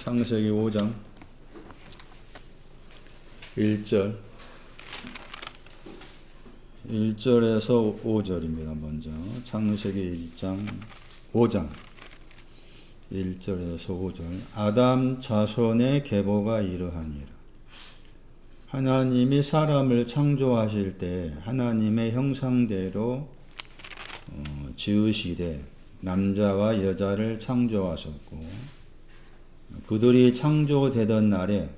창세기 5장 1절에서 5절입니다. 먼저 창세기 5장 1절에서 5절. 아담 자손의 계보가 이러하니라. 하나님이 사람을 창조하실 때 하나님의 형상대로 지으시되 남자와 여자를 창조하셨고, 그들이 창조되던 날에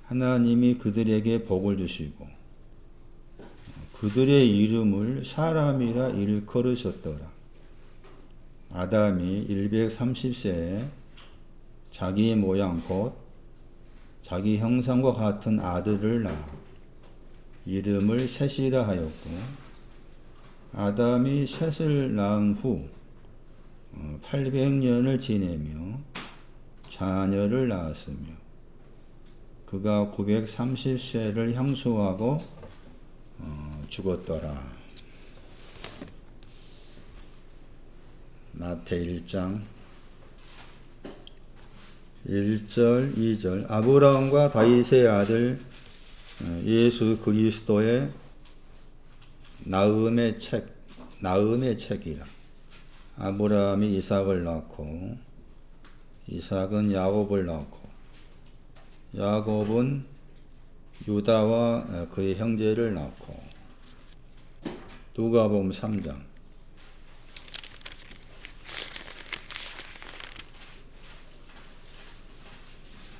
하나님이 그들에게 복을 주시고 그들의 이름을 사람이라 일컬으셨더라. 아담이 130세에 자기 모양 곧 자기 형상과 같은 아들을 낳아 이름을 셋이라 하였고, 아담이 셋을 낳은 후 800년을 지내며 자녀를 낳았으며 그가 930세를 향수하고 죽었더라. 마태 1장 1절 2절. 아브라함과 다윗의 아들 예수 그리스도의 낳음의 책이라. 아브라함이 이삭을 낳고 이삭은 야곱을 낳고 야곱은 유다와 그의 형제를 낳고. 누가복음 3장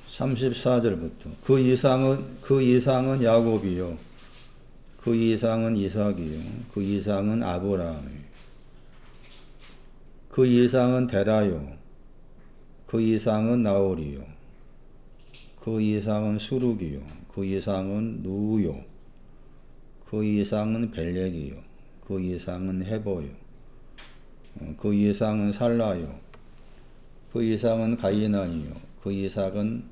34절부터 그 이상은 야곱이요 그 이상은 이삭이요 그 이상은 아브라함이요 그 이상은 데라요 그 이상은 나홀이요 그 이상은 수룩이요 그 이상은 누우요 그 이상은 벨렉이요 그 이상은 헤보요 그 이상은 살라요 그 이상은 가이난이요 그 이삭은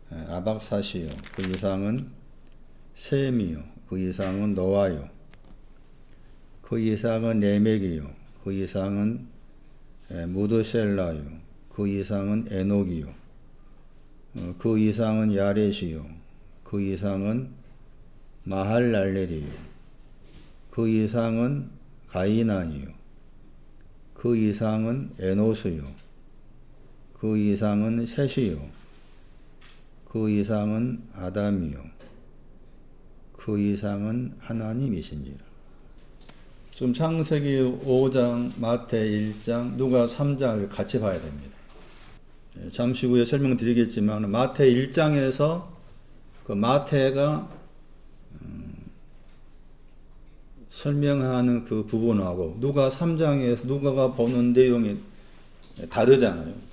아박사시요 그 이상은 셈이요 그 이상은 노아요 그 이상은 레멕이요 그 이상은 무드셀라요 그 이상은 에녹이요 그 이상은 야렛이요 그 이상은 마할랄렐이요 그 이상은 가이난이요 그 이상은 에노스요 그 이상은 셋이요 그 이상은 아담이요 그 이상은 하나님이시니라. 지금 창세기 5장, 마태 1장, 누가 3장을 같이 봐야 됩니다. 잠시 후에 설명드리겠지만 마태 1장에서 그 마태가 설명하는 그 부분하고 누가 3장에서 누가가 보는 내용이 다르잖아요.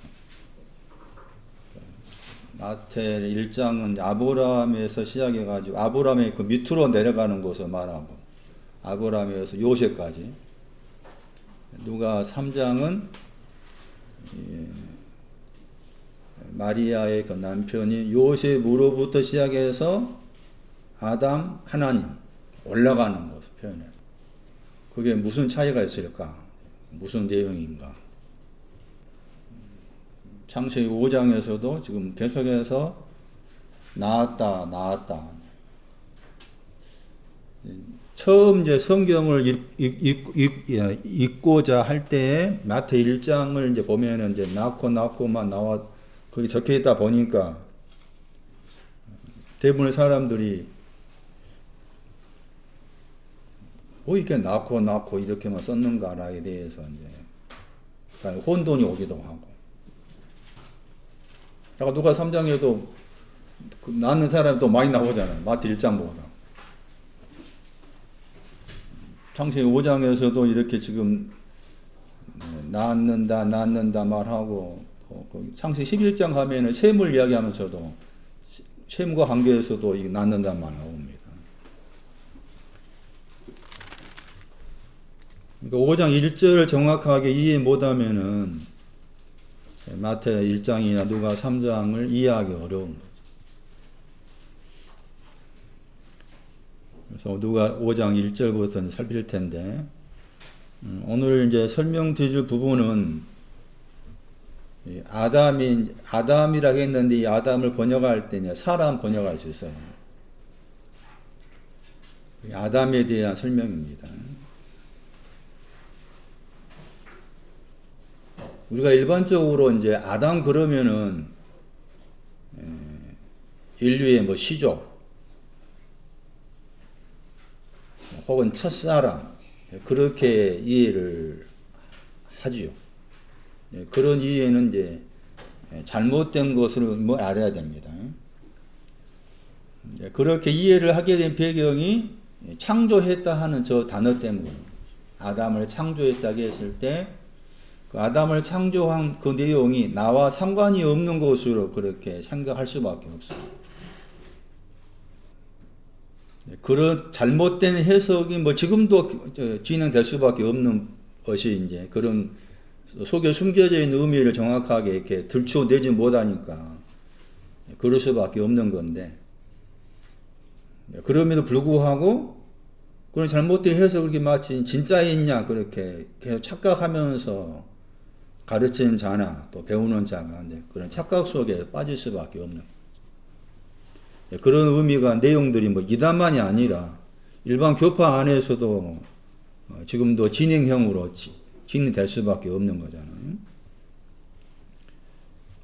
마태 1장은 아브라함에서 시작해가지고 아브라함의 그 밑으로 내려가는 것을 말하고 아브라함에서 요셉까지. 누가 3장은 마리아의 그 남편인 요셉으로부터 시작해서 아담, 하나님 올라가는 것을 표현해요. 그게 무슨 차이가 있을까? 무슨 내용인가? 창세기 5장에서도 지금 계속해서 나았다. 처음 이제 성경을 읽고자 할 때에 마태 1장을 이제 보면은 이제 낳고만 나와 그게 적혀 있다 보니까 대부분의 사람들이 뭐 이렇게 낳고 이렇게만 썼는가라에 대해서 이제 그러니까 혼돈이 오기도 하고. 그러니까 누가 3장에도 그 낳는 사람이 또 많이 나오잖아요. 마태 1장보다. 창세기 5장에서도 이렇게 지금 낳는다 말하고, 창세기 11장 가면은 셈을 이야기하면서도 셈과 관계에서도 이 낳는다 말 나옵니다. 그러니까 5장 1절을 정확하게 이해 못하면은 마태 1장이나 누가 3장을 이해하기 어려운 거죠. 그래서 누가 5장 1절부터 살필 텐데, 오늘 이제 설명드릴 부분은 이 아담이라고 했는데 이 아담을 번역할 때냐 사람 번역할 수 있어요. 아담에 대한 설명입니다. 우리가 일반적으로 이제 아담 그러면은 인류의 뭐 시족 혹은 첫사람 그렇게 이해를 하지요. 그런 이해는 이제 잘못된 것을 뭐 알아야 됩니다. 그렇게 이해를 하게 된 배경이 창조했다 하는 저 단어 때문에 아담을 창조했다고 했을 때 그 아담을 창조한 그 내용이 나와 상관이 없는 것으로 그렇게 생각할 수밖에 없어요. 그런 잘못된 해석이 뭐 지금도 진행될 수밖에 없는 것이 이제 그런 속에 숨겨져 있는 의미를 정확하게 이렇게 들춰내지 못하니까 그럴 수밖에 없는 건데 그럼에도 불구하고 그런 잘못된 해석을 이렇게 마치 진짜있냐 그렇게 계속 착각하면서 가르치는 자나 또 배우는 자가 그런 착각 속에 빠질 수밖에 없는 그런 의미가 내용들이 뭐 이단만이 아니라 일반 교파 안에서도 지금도 진행형으로 진행될 수밖에 없는 거잖아요.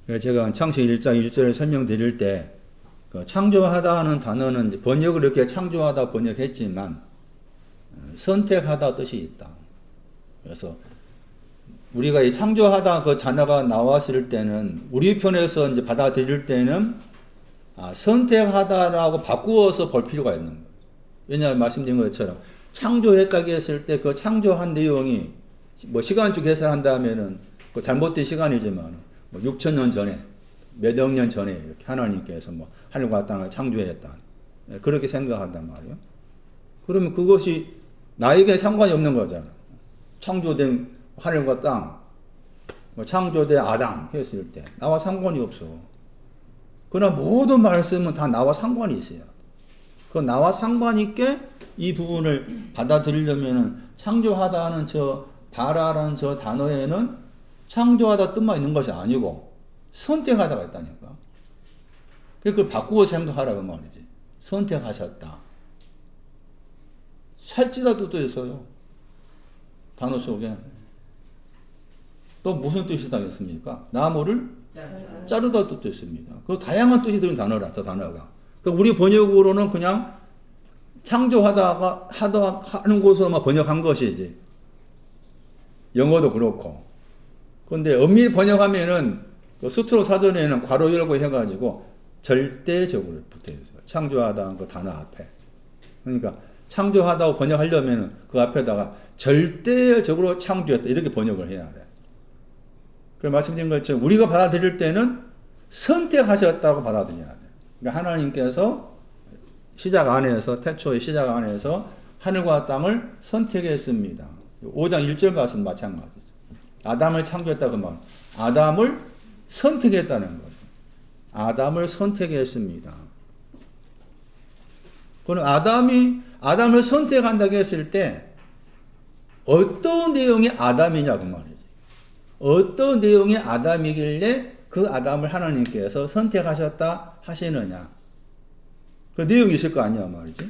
그래서 제가 창세기 1장 1절을 설명드릴 때 창조하다 하는 단어는 번역을 이렇게 창조하다 번역했지만 선택하다 뜻이 있다. 그래서 우리가 이 창조하다 그 단어가 나왔을 때는 우리 편에서 이제 받아들일 때는 선택하다라고 바꾸어서 볼 필요가 있는 거예요. 왜냐하면 말씀드린 것처럼 창조했다고 했을 때 그 창조한 내용이 뭐 시간주 계산한다면은 그 잘못된 시간이지만 뭐 6,000년 전에 몇억 년 전에 이렇게 하나님께서 뭐 하늘과 땅을 창조했다. 그렇게 생각한단 말이에요. 그러면 그것이 나에게 상관이 없는 거잖아. 창조된 하늘과 땅, 뭐 창조된 아담 했을 때 나와 상관이 없어. 그러나 모든 말씀은 다 나와 상관이 있어요. 그 나와 상관 있게 이 부분을 받아들이려면은 창조하다는 저 바라라는 저 단어에는 창조하다 뜻만 있는 것이 아니고 선택하다가 있다니까. 그걸 바꾸어 생각하라고 말이지. 선택하셨다. 살찌다 뜻도 있어요. 단어 속에. 또 무슨 뜻이 다겠습니까? 나무를 자르다 뜻도 있습니다. 그리고 다양한 뜻이 들은 단어라, 저 단어가. 그러니까 우리 번역으로는 그냥 창조하다가 하는 곳으로만 번역한 것이지. 영어도 그렇고. 그런데 엄밀히 번역하면은 그 스트로 사전에는 괄호 열고 해가지고 절대적으로 붙어 있어요. 창조하다 그 단어 앞에. 그러니까 창조하다고 번역하려면 그 앞에다가 절대적으로 창조했다 이렇게 번역을 해야 돼. 그 말씀드린 것처럼 우리가 받아들일 때는 선택하셨다고 받아들여야 돼. 그러니까 하나님께서 시작 안에서 태초의 시작 안에서 하늘과 땅을 선택했습니다. 5장 1절 말씀 마찬가지죠. 아담을 창조했다고 말. 아담을 선택했다는 거죠. 아담을 선택했습니다. 그럼 아담을 선택한다고 했을 때 어떤 내용이 아담이냐 그 말이지. 어떤 내용이 아담이길래 그 아담을 하나님께서 선택하셨다 하시느냐. 그 내용이 있을 거 아니야 말이지.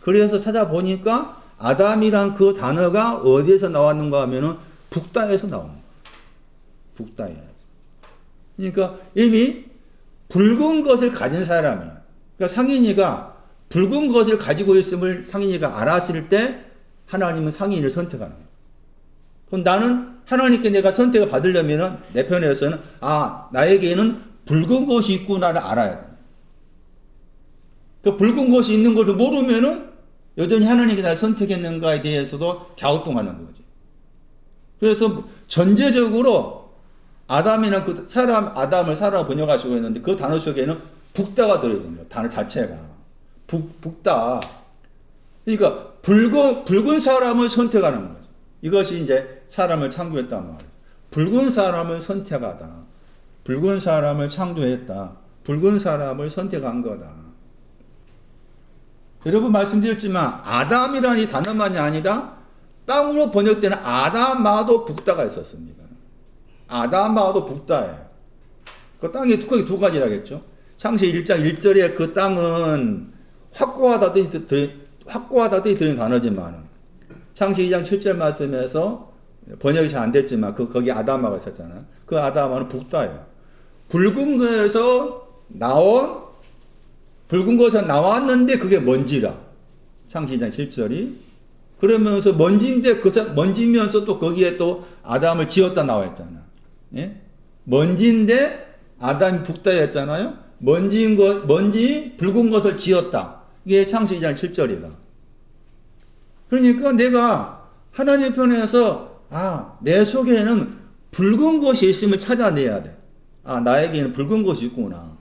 그래서 찾아보니까 아담이란 그 단어가 어디에서 나왔는가 하면은 북다에서 나온 거야. 북다에서. 그러니까 이미 붉은 것을 가진 사람이야. 그러니까 상인이가 붉은 것을 가지고 있음을 상인이가 알았을 때 하나님은 상인을 선택하는 거야. 그럼 나는 하나님께 내가 선택을 받으려면은 내 편에서는 나에게는 붉은 것이 있구나를 알아야 돼. 그 붉은 것이 있는 것을 모르면은 여전히 하나님이 나를 선택했는가에 대해서도 갸우뚱하는 거지. 그래서 전제적으로 아담이나 그 아담을 사람을 번역하시고 있는데 그 단어 속에는 북다가 들어있는 거야. 단어 자체가. 북다. 그러니까 붉은 사람을 선택하는 거죠. 이것이 이제 사람을 창조했단 말이에요. 붉은 사람을 선택하다. 붉은 사람을 창조했다. 붉은 사람을 선택한 거다. 여러분 말씀드렸지만 아담이라는 이 단어만이 아니라 땅으로 번역되는 아담마도 북다가 있었습니다. 아담하고도 북다예요. 그 땅이 크게 두 가지라겠죠. 창세기 1장 1절에 그 땅은 확고하다도 들은 단어지만 창세기 2장 7절 말씀에서 번역이 잘 안 됐지만 거기 아담아가 있었잖아요. 그 아담아는 북다예요. 붉은 것에서 나왔는데 그게 먼지라. 창세기 2장 7절이. 그러면서 먼지인데 먼지면서 또 거기에 또 아담을 지었다 나와 있잖아. 예? 먼지인데 아담이 북다였잖아요. 붉은 것을 지었다. 이게 창세기 2장 7절이다. 그러니까 내가 하나님 편에서 내 속에는 붉은 것이 있으면 찾아내야 돼. 나에게는 붉은 것이 있구나.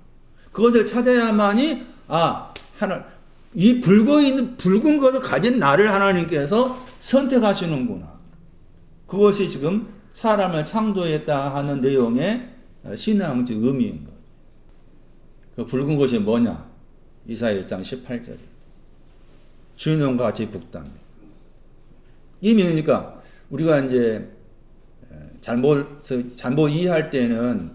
그것을 찾아야만이 이 붉은 것을 가진 나를 하나님께서 선택하시는구나. 그것이 지금 사람을 창조했다 하는 내용의 신앙적 의미인 거예요. 그 붉은 것이 뭐냐? 이사야 1장 18절이 주인과 같이 북답니다. 이미 그러니까 우리가 이제 잘못 이해할 때는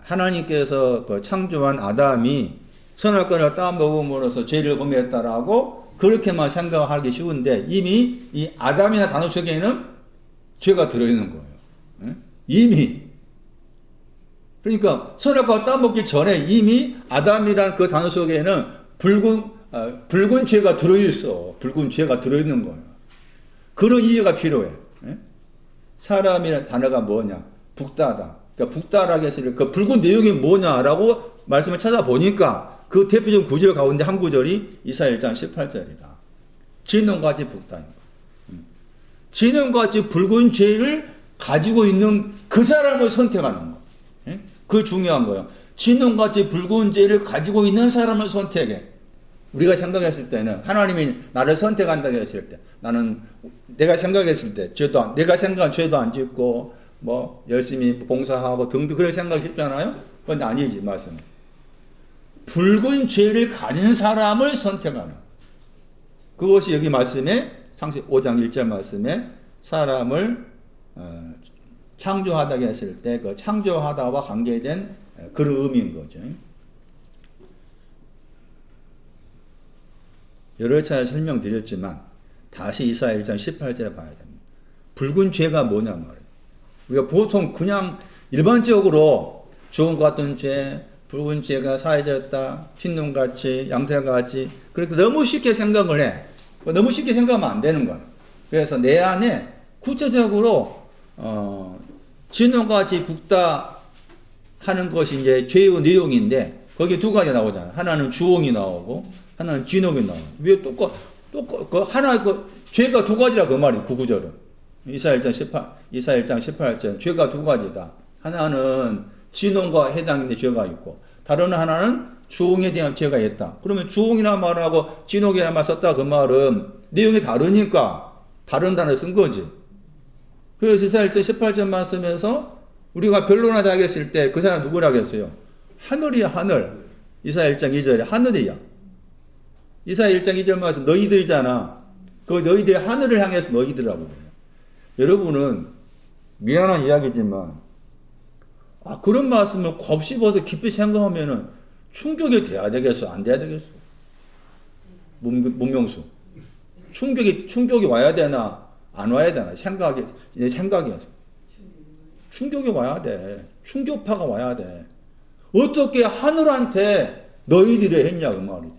하나님께서 그 창조한 아담이 선악과를 따먹음으로써 죄를 범했다라고 그렇게만 생각하기 쉬운데 이미 이 아담이나 단어 속에는 죄가 들어있는 거예요. 이미. 그러니까 선악과를 따먹기 전에 이미 아담이란 그 단어 속에는 붉은 죄가 들어있어. 붉은 죄가 들어있는 거예요. 그런 이해가 필요해. 사람이라는 단어가 뭐냐? 북다다. 그러니까 북다라고 했을 때 그 붉은 내용이 뭐냐라고 말씀을 찾아보니까 그 대표적 구절 가운데 한 구절이 이사야 1장 18절이다. 진홍같이 북다입니다. 진홍같이 붉은 죄를 가지고 있는 그 사람을 선택하는 거. 그게 중요한 거예요. 진홍같이 붉은 죄를 가지고 있는 사람을 선택해. 우리가 생각했을 때는 하나님이 나를 선택한다고 했을 때 내가 생각했을 때 내가 생각한 죄도 안 짓고 뭐 열심히 봉사하고 등등 그런 생각이 쉽잖아요. 그런데 아니지 말씀. 붉은 죄를 가진 사람을 선택하는 그것이 여기 말씀에 창세기 5장 1절 말씀에 사람을 창조하다고 했을 때 그 창조하다와 관계된 그런 의미인 거죠. 여러 차례 설명드렸지만 다시 이사야 1장 18절에 봐야 됩니다. 붉은 죄가 뭐냐 말이에요. 우리가 보통 그냥 일반적으로 죽은 것 같은 죄, 붉은 죄가 사해졌다, 흰눈같이, 양털같이 그렇게 너무 쉽게 생각을 해. 너무 쉽게 생각하면 안 되는 거예요. 그래서 내 안에 구체적으로 진홍같이 북다 하는 것이 이제 죄의 내용인데 거기 두 가지 나오잖아요. 하나는 주홍이 나오고 하나는 진홍이 나와요. 왜 죄가 두 가지라 그 말이에요. 그 구절은. 이사야 1장 18절 죄가 두 가지다. 하나는 진홍과 해당되는 죄가 있고 다른 하나는 주홍에 대한 죄가 있다. 그러면 주홍이라 말하고 진홍이라 말 썼다 그 말은 내용이 다르니까 다른 단어 쓴 거지. 그래서 이사야 1장 18절 말씀에서 우리가 변론하자 했을 때 그 사람 누구라고 했어요? 하늘이야 하늘. 이사야 1장 2절에 하늘이야. 이사야 1장 2절 말씀 너희들이잖아. 그 너희들이 하늘을 향해서 너희들이라고 그래요. 여러분은 미안한 이야기지만 그런 말씀을 곱씹어서 깊이 생각하면은 충격이 돼야 되겠어? 안 돼야 되겠어? 문명수. 충격이 와야 되나? 안 와야 되나? 생각이어서. 충격이 와야 돼. 충격파가 와야 돼. 어떻게 하늘한테 너희들이 했냐 그 말이지.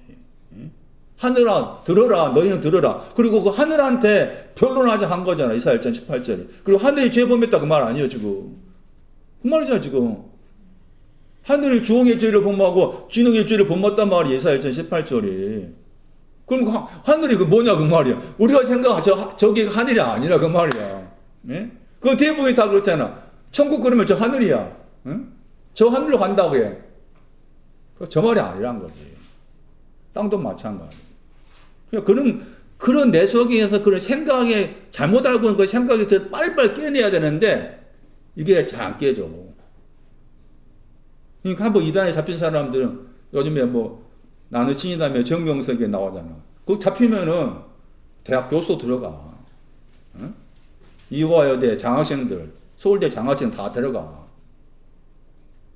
하늘아 들어라 너희는 들어라. 그리고 그 하늘한테 변론하자 한 거잖아. 이사야 1장 18절이. 그리고 하늘이 죄 범했다 그 말 아니에요 지금. 그 말이잖아 지금. 하늘이 주홍의 죄를 범하고 진홍의 죄를 범했단 말이에요. 이사야 1장 18절이. 그럼 하늘이 그 뭐냐 그 말이야. 우리가 생각한 저게 하늘이 아니라 그 말이야. 예? 그 대부분이 다 그렇잖아. 천국 그러면 저 하늘이야. 응? 저 하늘로 간다고 해. 저 말이 아니란 거지. 땅도 마찬가지. 그런 내 속에서 그런 생각에 잘못 알고 있는 그 생각이 더 빨리빨리 깨내야 되는데 이게 잘 안 깨져. 그러니까 한번 이단에 잡힌 사람들은 요즘에 뭐 나는 신이다며 정명석에 나오잖아. 그거 잡히면은 대학 교수 들어가. 응? 이화여대 장학생들 서울대 장학생 다 들어가.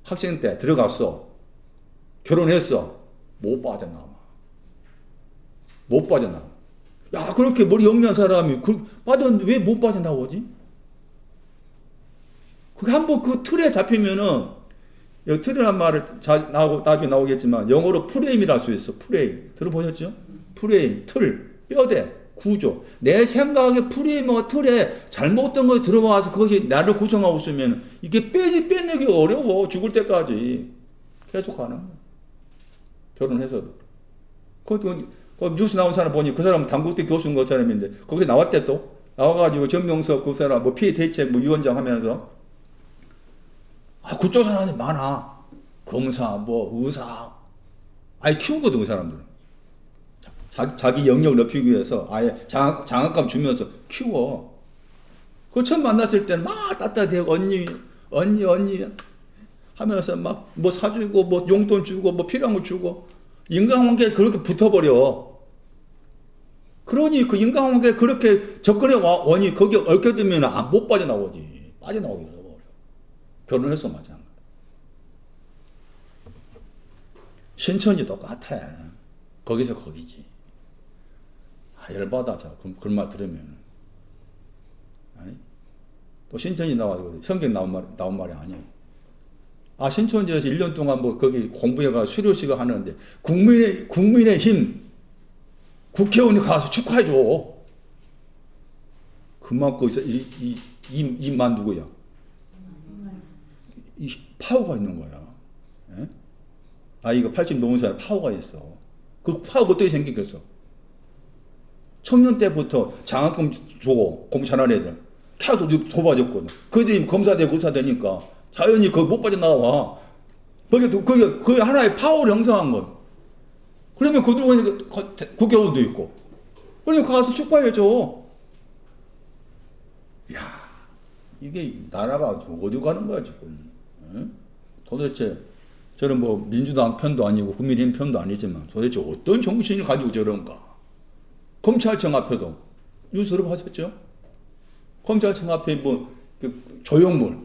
학생 때 들어갔어. 결혼했어. 못 빠져나와. 못 빠져나와. 야, 그렇게 머리 영리한 사람이 빠졌는데 왜 못 빠져나오지? 그게 한번 그 틀에 잡히면은, 여기 틀이란 말을 나중에 나오겠지만, 영어로 프레임이라 수 있어. 프레임. 들어보셨죠? 프레임, 틀, 뼈대, 구조. 내 생각의 프레임과 틀에 잘못된 거 들어와서 그것이 나를 구성하고 있으면, 이게 빼내기 어려워. 죽을 때까지. 계속 가는 거야. 결혼해서도. 그 뉴스 나온 사람 보니 그 사람은 당국대 교수인 그 사람인데, 거기 나왔대 또. 나와가지고 정명석 그 사람, 뭐 피해 대책 뭐 위원장 하면서, 그쪽 사람이 많아. 검사, 뭐, 의사. 아예 키우거든, 그 사람들은. 자기 영역 넓히기 위해서 아예 장학금 주면서 키워. 그 처음 만났을 때는 막 따뜻하게 언니 하면서 막 뭐 사주고, 뭐 용돈 주고, 뭐 필요한 거 주고. 인간관계에 그렇게 붙어버려. 그러니 그 인간관계에 그렇게 접근해 원이 거기에 얽혀들면 못 빠져나오지. 빠져나오기 어려워. 결혼해서 마찬가지. 신천지 똑같아. 거기서 거기지. 열받아. 그런 말 들으면. 또 신천지 나와서 성경 나온 말이 아니에요. 신천지에서 1년 동안 뭐 거기 공부해가 수료식을 하는데 국민의힘 국회의원이 가서 축하해줘. 그만큼 이만 누구야? 이 파워가 있는 거야. 이거 80 넘은 사람 파워가 있어. 그 파워가 어떻게 생기겠어? 청년 때부터 장학금 주고 공부 잘하는 애들 계속 도와줬거든. 그들이 검사되고 의사 되니까 자연히 거기 못 빠져나와. 그게 하나의 파워를 형성한 거. 그러면 그들은 국회의원도 있고. 그러니까 가서 축하해줘. 야, 이게 나라가 어디 가는 거야 지금? 도대체 저는 뭐 민주당 편도 아니고 국민의힘 편도 아니지만 도대체 어떤 정신을 가지고 저런가? 검찰청 앞에도 뉴스 들어보셨죠? 검찰청 앞에 뭐 조형물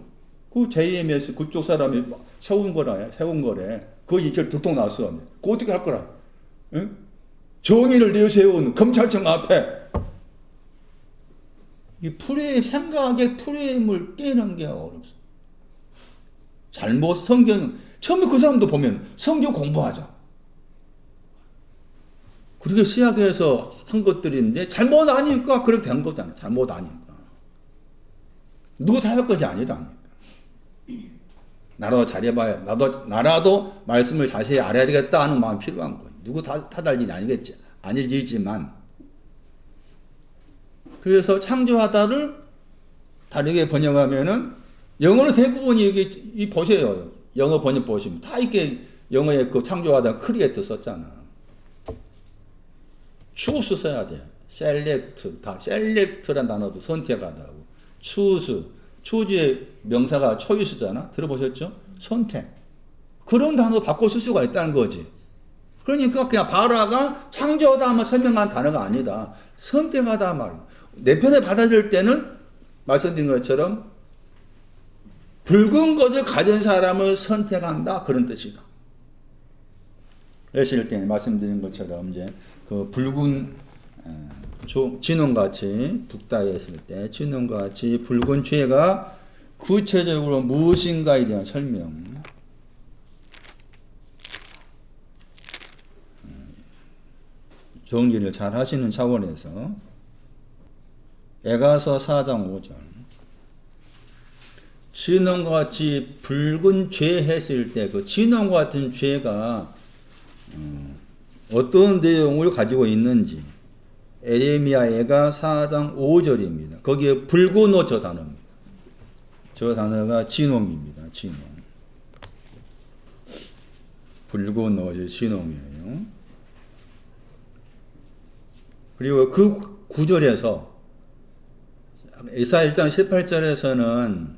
그 JMS 그쪽 사람이 세운 거래. 그거 이제 들통 났어. 그거 어떻게 할 거라? 응? 정의를 내세운 검찰청 앞에 이 생각의 프레임을 깨는 게 어렵습니다. 잘못 처음에 그 사람도 보면 성경 공부하자. 그렇게 시작해서 한 것들인데 잘못 아니까 그렇게 된 거잖아. 잘못 아니까. 누구 탓할 것이 아니라니까. 나라도 잘해봐야, 나라도 말씀을 자세히 알아야 되겠다 하는 마음이 필요한 거예요. 누구 탓할 일이 아니겠지. 아닐 일이지만. 그래서 창조하다를 다르게 번역하면은, 영어로 대부분이 이게, 보세요. 영어 번역 보시면. 다 이렇게 영어에 그 창조하다 크리에이트 썼잖아. choose 써야 돼. select. select란 단어도 선택하다고. choos의 명사가 choice잖아. 들어보셨죠? 선택. 그런 단어 바꿔 쓸 수가 있다는 거지. 그러니까 그냥 바라가 창조하다 하면 설명한 단어가 아니다. 선택하다 말이야. 내 편에 받아들일 때는 말씀드린 것처럼 붉은 것을 가진 사람을 선택한다. 그런 뜻이다. 그랬을 때 말씀드린 것처럼 이제 그 붉은 진홍같이 북다에 있을 때 진홍같이 붉은 죄가 구체적으로 무엇인가에 대한 설명. 정리를 잘 하시는 차원에서 에가서 4장 5절 진홍같이 붉은 죄 했을 때 그 진홍 같은 죄가 어떤 내용을 가지고 있는지 에레미야가 4장 5절입니다. 거기에 붉은 옷 저 단어입니다. 저 단어가 진홍입니다. 진홍. 붉은 옷이 진홍이에요. 그리고 그 구절에서 이사야 1장 18절에서는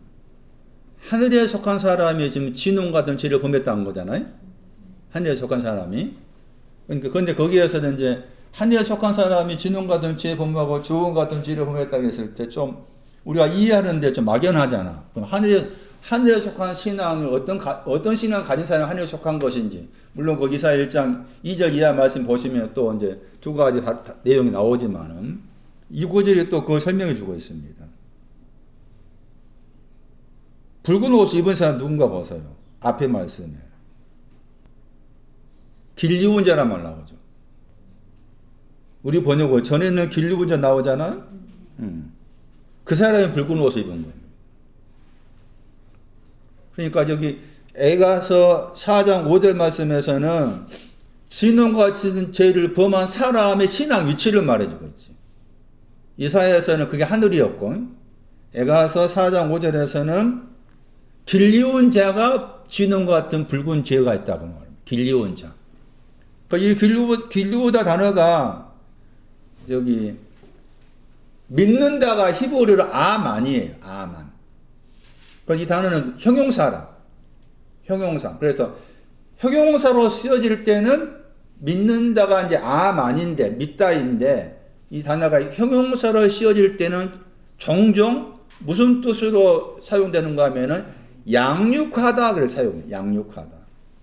하늘에 속한 사람이 지금 진홍 같은 죄를 범했다는 거잖아요. 하늘에 속한 사람이. 그러니까 근데 거기에서는 이제 하늘에 속한 사람이 진홍 같은 죄 범하고 저온 같은 죄를 범했다고 했을 때 좀 우리가 이해하는데 좀 막연하잖아. 그럼 하늘에 속한 신앙을 어떤 신앙을 가진 사람이 하늘에 속한 것인지, 물론 그 이사 1장 2절 이하 말씀 보시면 또 이제 두 가지 내용이 나오지만은 이 구절이 또 그걸 설명해 주고 있습니다. 붉은 옷을 입은 사람 누군가 보세요. 앞에 말씀에 길리운 자란 말 나오죠. 우리 번역어 전에는 길리운 자 나오잖아. 그 사람이 붉은 옷을 입은 거예요. 그러니까 여기 에가서 4장 5절 말씀에서는 진홍과 같은 죄를 범한 사람의 신앙 위치를 말해주고 있지. 이사야에서는 그게 하늘이었고, 에가서 4장 5절에서는 길리운 자가 진홍과 같은 붉은 죄가 있다고 말합니다. 길리운 자. 그러니까 이 길리우다 단어가 여기 믿는다가 히브리어로 아만이에요. 아만. 그러니까 이 단어는 형용사라. 형용사. 그래서 형용사로 쓰여질 때는 믿는다가 이제 아만인데, 믿다인데, 이 단어가 형용사로 쓰여질 때는 종종 무슨 뜻으로 사용되는가 하면은 양육하다 그래 사용해. 양육하다.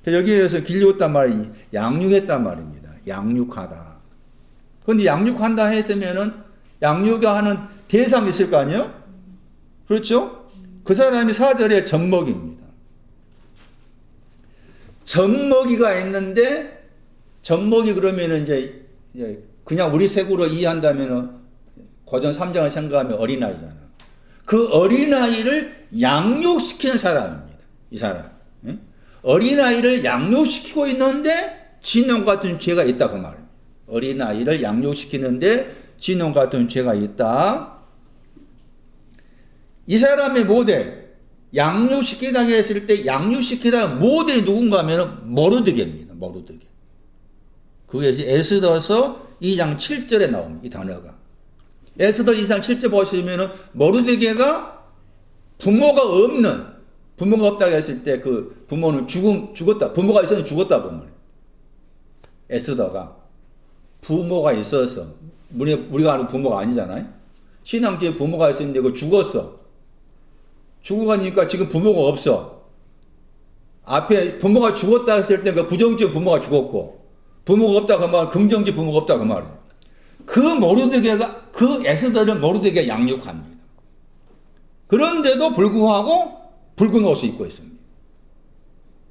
여기에서 길리웠단 말이 양육했단 말입니다. 양육하다. 그런데 양육한다 했으면은 양육하는 대상이 있을 거 아니에요? 그렇죠? 그 사람이 4절의 젖먹이입니다. 젖먹이가 있는데, 젖먹이 그러면은 이제 그냥 우리 색으로 이해한다면은 고전 3장을 생각하면 어린아이잖아. 그 어린아이를 양육시키는 사람입니다. 이 사람. 예? 어린아이를 양육시키고 있는데 진홍 같은 죄가 있다 그 말입니다. 어린아이를 양육시키는데 진홍 같은 죄가 있다. 이 사람의 모델, 양육시키다가 했을 때 양육시키다 모델이 누군가 하면 모르드게입니다. 모르드게. 그게 에스더서 2장 7절에 나옵니다. 이 단어가. 에스더 2장 7절 보시면은 모르드게가 부모가 없다고 했을 때 그 부모는 죽었다. 부모가 있었는데 죽었다 보면 에스더가 부모가 있었어. 우리가 아는 부모가 아니잖아요. 신앙지에 부모가 있었는데 그 죽었어. 죽어가니까 지금 부모가 없어. 앞에 부모가 죽었다 했을 때 그 부정적 부모가 죽었고, 부모가 없다 그 말, 긍정적 부모가 없다 그 말이에요. 그 모르드게가, 그 에스더를 모르드게 양육합니다. 그런데도 불구하고 붉은 옷을 입고 있습니다.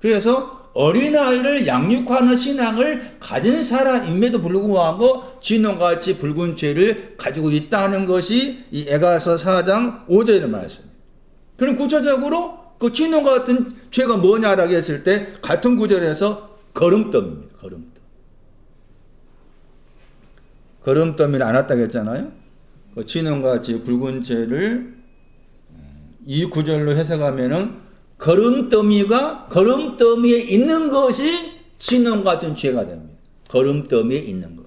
그래서 어린아이를 양육하는 신앙을 가진 사람임에도 불구하고 진홍같이 붉은 죄를 가지고 있다는 것이 이 에가서 4장 5절의 말씀입니다. 그럼 구체적으로 그 진홍과 같은 죄가 뭐냐라고 했을 때 같은 구절에서 거름더미입니다. 거름더미를 안 왔다고 했잖아요. 그 진홍같이 붉은 죄를 이 구절로 해석하면은 거름더미에 있는 것이 진홍 같은 죄가 됩니다. 거름더미에 있는 것.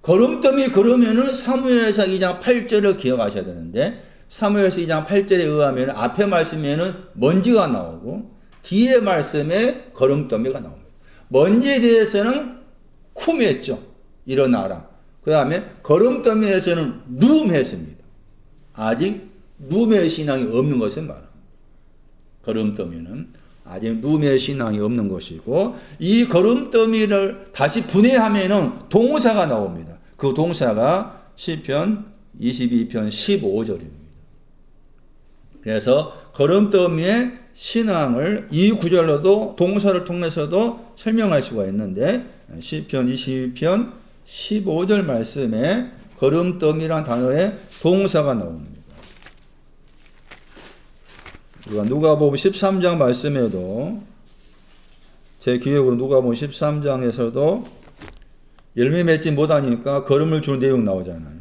거름더미 그러면은 사무엘서 2장 8절을 기억하셔야 되는데, 사무엘서 2장 8절에 의하면 앞에 말씀에는 먼지가 나오고 뒤에 말씀에 거름더미가 나옵니다. 먼지에 대해서는 쿰했죠. 일어나라. 그 다음에 거름더미에서는 누움했습니다. 아직 누움의 신앙이 없는 것을 말합니다. 거름더미는 아직 누움의 신앙이 없는 것이고, 이 거름더미를 다시 분해하면은 동사가 나옵니다. 그 동사가 시편 22편 15절입니다. 그래서 거름더미의 신앙을 이 구절로도 동사를 통해서도 설명할 수가 있는데, 시편 22편 15절 말씀에 거름더미란 단어의 동사가 나옵니다. 우리가 누가복음 13장 말씀에도, 제 기억으로 누가복음 13장에서도 열매 맺지 못하니까 거름을 주는 내용 나오잖아요.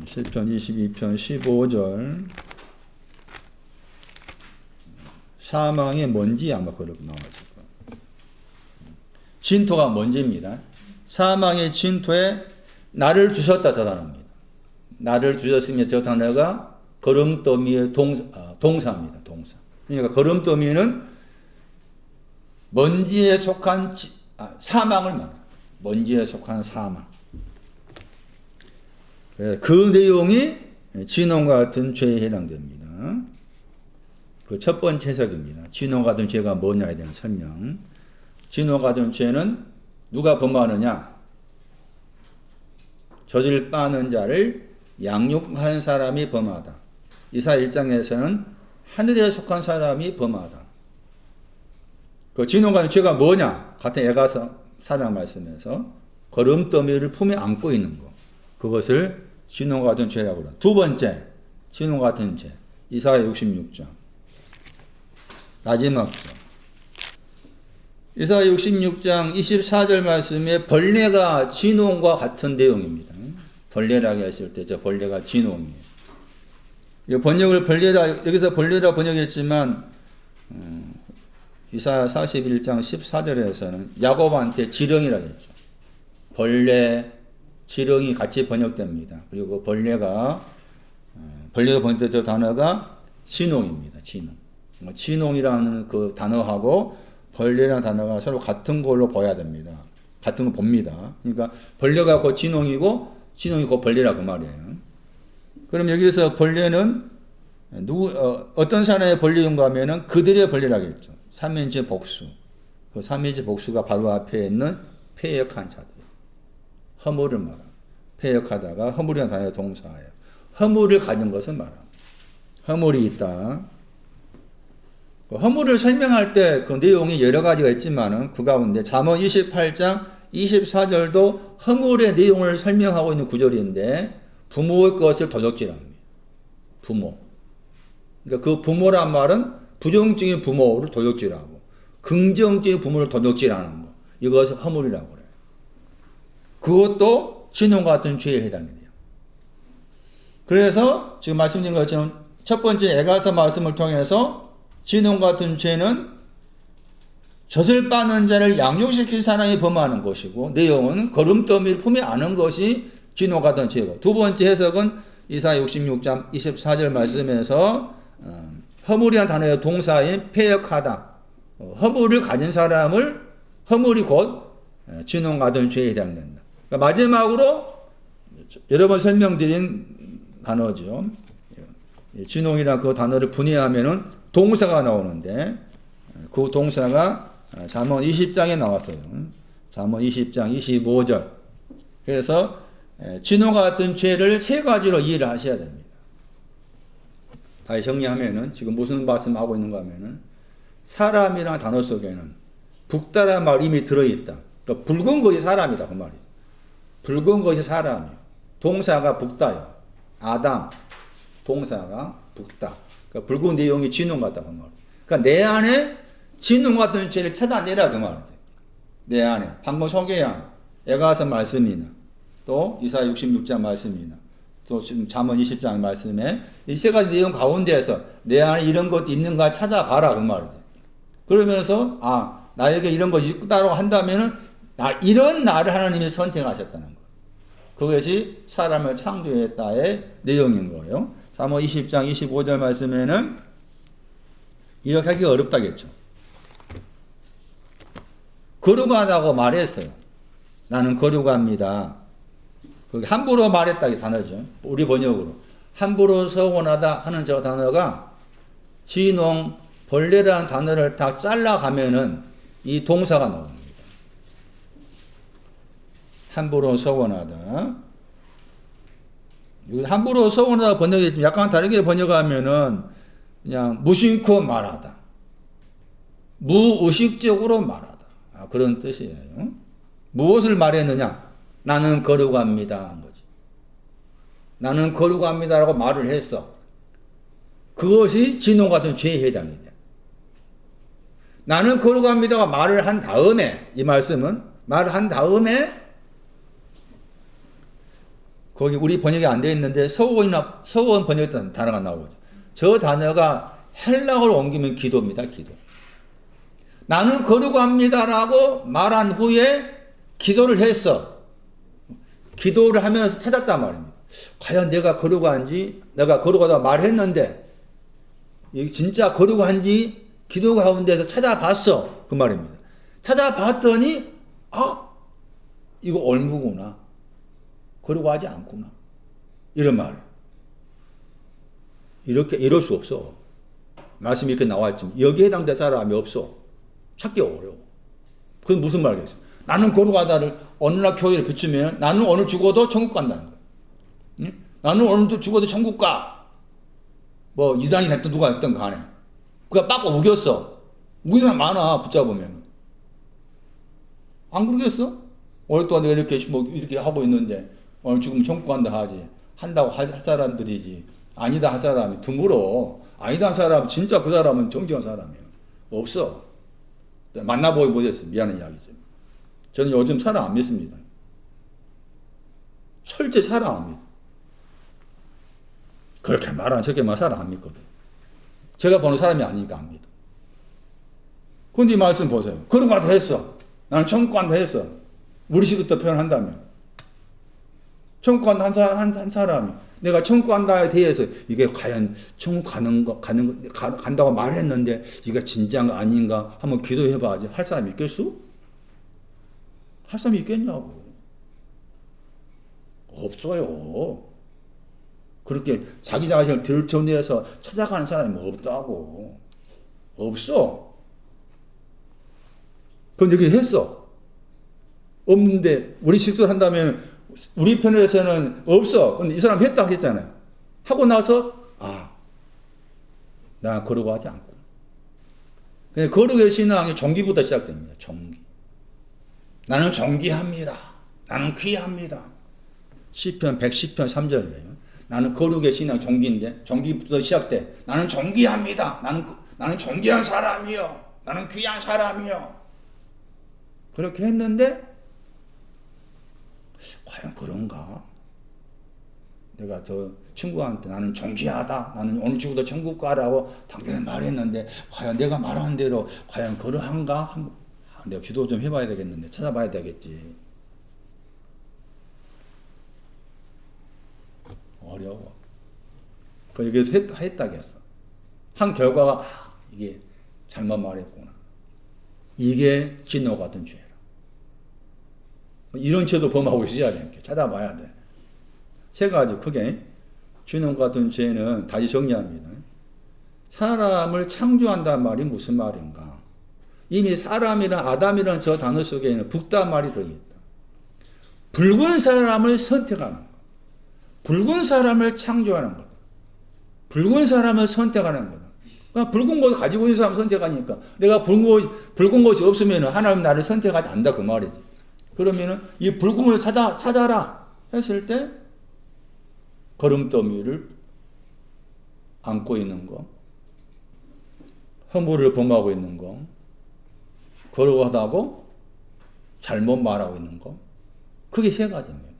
시편 22편 15절, 사망의 먼지 아마 그렇게 나왔을 거예요. 진토가 먼지입니다. 사망의 진토에 나를 주셨다 저 단어입니다. 나를 주셨으면 저 단어가 거름더미의 동사입니다. 동사. 그러니까 거름더미는 먼지에 속한 사망을 말합니다. 먼지에 속한 사망. 그 내용이 진홍과 같은 죄에 해당됩니다. 그 첫 번째 해석입니다. 진홍과 같은 죄가 뭐냐에 대한 설명. 진홍과 같은 죄는 누가 범하느냐? 젖을 빠는 자를 양육한 사람이 범하다. 이사 1장에서는 하늘에 속한 사람이 범하다. 그 진홍과 같은 죄가 뭐냐? 같은 에가서 4장 말씀에서 거름더미를 품에 안고 있는 것. 그것을 진홍과 같은 죄라고 합니다. 두 번째, 진홍과 같은 죄. 이사야 66장. 마지막 章. 이사야 66장 24절 말씀에 벌레가 진홍과 같은 내용입니다. 벌레라고 했을 때 저 벌레가 진홍이에요. 번역을 벌레다, 여기서 벌레라 번역했지만 이사야 41장 14절에서는 야곱한테 지렁이라고 했죠. 벌레, 지렁이 같이 번역됩니다. 그리고 벌레가 번역된 저 단어가 진홍입니다. 진홍. 진홍이라는 그 단어하고 벌레라는 단어가 서로 같은 걸로 봐야 됩니다. 같은 거 봅니다. 그러니까 벌레가 곧 진홍이고 진홍이 곧 벌레라 그 말이에요. 그럼 여기서 벌레는 어떤 사람의 벌레인가 하면은 그들의 벌레라고 했죠. 삼인체 복수. 그 삼인체 복수가 바로 앞에 있는 패역한 자들. 허물을 말합니다. 패역하다가 허물이라는 단어의 동사예요. 허물을 가진 것은 말합니다. 허물이 있다. 허물을 설명할 때 그 내용이 여러 가지가 있지만은 그 가운데 잠언 28장 24절도 허물의 내용을 설명하고 있는 구절인데 부모의 것을 도적질합니다. 부모. 그러니까 그 부모란 말은 부정적인 부모를 도적질하고 긍정적인 부모를 도적질하는 거. 이것을 허물이라고 그래요. 그것도 진홍과 같은 죄에 해당이 돼요. 그래서 지금 말씀드린 것처럼 첫 번째 에가서 말씀을 통해서 진홍과 같은 죄는 젖을 빠는 자를 양육시킬 사람이 범하는 것이고 내용은 거름더미를 품에 안은 것이 진홍과 같은 죄고 두 번째 해석은 이사야 66장 24절 말씀에서 허물이란 단어의 동사인 패역하다. 허물을 가진 사람을 허물이 곧 진홍과 같은 죄에 해당된다. 그러니까 마지막으로 여러 번 설명드린 단어죠. 진홍이란 그 단어를 분해하면은 동사가 나오는데 그 동사가 잠언 20장에 나왔어요. 잠언 20장 25절. 그래서 진홍과 같은 죄를 세 가지로 이해를 하셔야 됩니다. 다시 정리하면은 지금 무슨 말씀하고 있는가 하면은 사람이라는 단어 속에는 붓다란 말 이미 들어있다. 그러니까 붉은 것이 사람이다 그 말이에요. 붉은 것이 사람이에요. 동사가 붓다요. 아담 동사가 붓다. 그러니까 붉은 내용이 진홍 같다 그 말이에요. 그러니까 내 안에 진홍 같은 죄를 찾아내라 그 말이에요. 내 안에 방금 소개한 에가서 말씀이나 또 이사야 66장 말씀이나 또 지금 잠언 20장 말씀에 이 세 가지 내용 가운데에서 내 안에 이런 것도 있는가 찾아봐라 그 말이에요. 그러면서 나에게 이런 것이 있다고 한다면은 이런 나를 하나님이 선택하셨다는 거예요. 그것이 사람을 창조했다의 내용인 거예요. 잠언 20장 25절 말씀에는 이렇게 하기가 어렵다겠죠. 거룩하다고 말했어요. 나는 거룩합니다. 함부로 말했다 이 단어죠. 우리 번역으로. 함부로 서원하다 하는 저 단어가 진홍, 벌레라는 단어를 다 잘라가면은 이 동사가 나옵니다. 함부로 서원하다. 함부로 서원하다 번역이 약간 다르게 번역하면은 그냥 무심코 말하다. 무의식적으로 말하다. 그런 뜻이에요. 무엇을 말했느냐? 나는 거룩합니다. 한 거지. 나는 거룩합니다라고 말을 했어. 그것이 진홍 같은 죄에 해당이 돼. 나는 거룩합니다가 말을 한 다음에, 이 말씀은 말을 한 다음에, 거기 우리 번역이 안 되어 있는데 서원 번역했던 단어가 나오죠. 저 단어가 헬라어로 옮기면 기도입니다. 기도. 나는 거룩합니다라고 말한 후에 기도를 했어. 기도를 하면서 찾았단 말입니다. 과연 내가 거룩한지, 내가 거룩하다고 말했는데 이게 진짜 거룩한지 기도 가운데서 찾아봤어. 그 말입니다. 찾아봤더니 이거 얼무구나. 거룩하지 않구나. 이런 말. 이럴 수 없어. 말씀이 이렇게 나와있지만 여기에 해당된 사람이 없어. 찾기 어려워. 그건 무슨 말이겠어? 나는 거룩하다를 어느 날 교회를 비추면 나는 오늘 죽어도 천국 간다는 거야. 응? 나는 오늘도 죽어도 천국 가. 뭐 이단이 됐든 누가 됐든 간에. 그가 빡빡 우겼어. 우기는 사람 많아 붙잡으면. 안 그러겠어? 오랫동안 내가 이렇게 뭐 이렇게 하고 있는데 오늘 지금 천국 간다 하지. 한다고 할 사람들이지. 아니다 할 사람이 드물어. 아니다 한 사람 진짜 그 사람은 정직한 사람이에요. 없어. 만나보기 못했어. 미안한 이야기지. 저는 요즘 사람 안 믿습니다. 철저히 사람 안 믿어. 그렇게 말하는 저렇게 말 사람 안 믿거든. 제가 보는 사람이 아니니까 안 믿어. 근데 이 말씀 보세요. 거룩하다 했어. 나는 천국 간다 했어. 우리식부터 표현한다면. 천국 간다 한 사람이 내가 천국 간다에 대해서 이게 과연 천국 간다고 말했는데 이게 진짜가 아닌가 한번 기도해봐야지. 할 사람이 있겠어? 할 사람이 있겠냐고. 없어요. 그렇게 자기 자신을 들춰내서 찾아가는 사람이 없다고. 없어. 그건 이렇게 했어. 없는데 우리 식도를 한다면 우리 편에서는 없어. 근데 이 사람 했다 했잖아요. 하고 나서 나 거룩하지 않고. 거룩의 신앙이 종기부터 시작됩니다. 종기. 나는 존귀합니다. 나는 귀합니다. 시편 110편 3절이에요. 나는 거룩의 신앙 종기인데 종기부터 시작돼. 나는 존귀합니다. 나는 존귀한 사람이요. 나는 귀한 사람이요. 그렇게 했는데 과연 그런가? 내가 저 친구한테 나는 존귀하다. 나는 오늘 죽어도 천국 가라고 당연히 말했는데 과연 내가 말한 대로 과연 그러한가? 내가 기도 좀 해봐야 되겠는데 찾아봐야 되겠지. 어려워. 여기서 했다겠어. 한 결과가 이게 잘못 말했구나. 이게 진노 같은 죄라. 이런 죄도 범하고 있어야 돼. 찾아봐야 돼. 세 가지 크게 진노 같은 죄는 다시 정리합니다. 사람을 창조한다는 말이 무슨 말인가? 이미 사람이란 아담이라는 저 단어 속에는 붉다 말이 들어있다. 붉은 사람을 선택하는 것. 붉은 사람을 창조하는 거다. 붉은 사람을 선택하는 거다. 그러니까 붉은 것을 가지고 있는 사람을 선택하니까 내가 붉은 것이 없으면 하나님 나를 선택하지 않는다 그 말이지. 그러면은 이 붉은 것을 찾아라 했을 때 거름더미를 안고 있는 거, 허물을 범하고 있는 거, 거룩하다고 잘못 말하고 있는 거. 그게 세 가지입니다.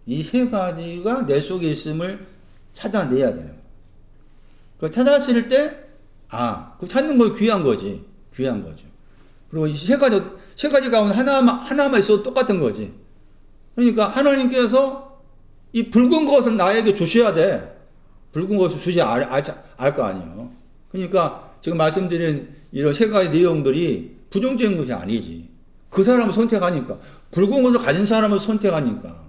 이 세 가지가 내 속에 있음을 찾아내야 되는 거예요. 그 찾았을 때, 그 찾는 거 귀한 거지. 귀한 거죠. 그리고 이 세 가지 가운데 하나만 있어도 똑같은 거지. 그러니까 하나님께서 이 붉은 것을 나에게 주셔야 돼. 붉은 것을 주셔야 알 거 아니에요. 그러니까 지금 말씀드린 이런 세 가지 내용들이 부정적인 것이 아니지. 그 사람을 선택하니까. 붉은 것을 가진 사람을 선택하니까.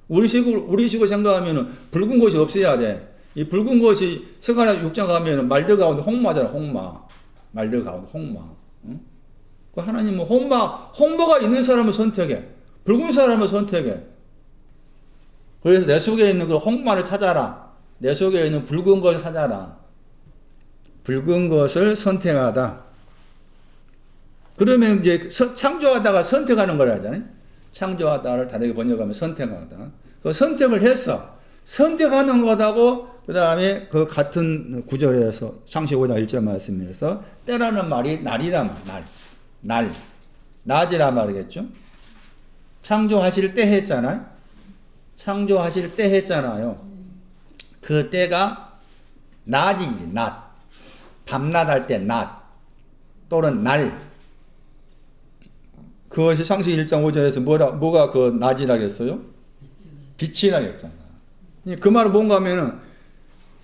우리식으로 생각하면 붉은 것이 없어야 돼. 이 붉은 것이 스가랴 6장 가면 말들 가운데 홍마잖아, 홍마. 말들 가운데 홍마. 응? 그 하나님은 홍마가 있는 사람을 선택해. 붉은 사람을 선택해. 그래서 내 속에 있는 그 홍마를 찾아라. 내 속에 있는 붉은 것을 찾아라. 붉은 것을 선택하다. 그러면 이제 창조하다가 선택하는 걸 하잖아요. 창조하다를 다르게 번역하면 선택하다. 그 선택을 했어. 선택하는 거다고 그 다음에 그 같은 구절에서 창세기 5장 1절 말씀에서 때라는 말이 날이란 말. 낮이란 말이겠죠. 창조하실 때 했잖아요. 창조하실 때 했잖아요. 그 때가 낮이지, 낮. 밤낮 할 때 낮. 또는 날. 그것이 창세기 1장 5절에서 뭐가 그 낮이라고 했어요? 빛이라고 했잖아. 그 말은 뭔가 하면은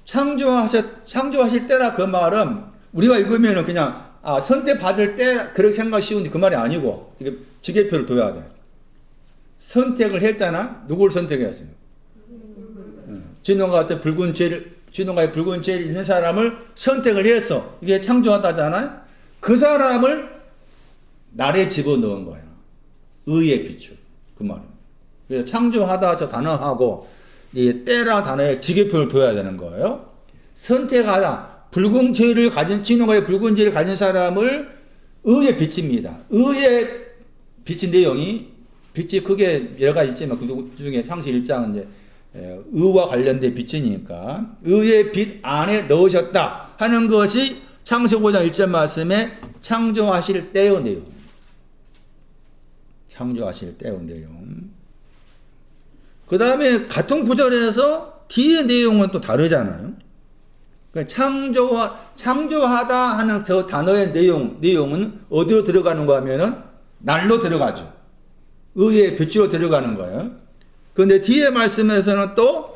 창조하실 때라 그 말은 우리가 읽으면은 그냥 선택받을 때 그렇게 생각하기 쉬운데 그 말이 아니고 이게 지계표를 둬야 돼. 선택을 했잖아. 누구를 선택했어요? 진동과 같은 붉은 죄를, 진동과의 붉은 죄를 있는 사람을 선택을 했어. 이게 창조하다잖아요. 그 사람을 날에 집어넣은 거야. 의의 빛을. 그 말입니다. 그래서 창조하다 저 단어하고 이 때라 단어에 직역표를 둬야 되는 거예요. 선택하다. 붉은 죄를 가진, 진동과의 붉은 죄를 가진 사람을 의의 빛입니다. 의의 빛의 내용이, 빛이 크게 여러 가지 있지만 그 중에 창세기 1장은 이제 의와 관련된 빛이니까 의의 빛 안에 넣으셨다 하는 것이 창세기 5장 1절 말씀에 창조하실 때의 내용. 창조하실 때의 내용. 그 다음에 같은 구절에서 뒤의 내용은 또 다르잖아요. 창조하다 하는 저 단어의 내용은 어디로 들어가는가 하면은 날로 들어가죠. 의의 빛으로 들어가는 거예요. 그런데 뒤에 말씀에서는 또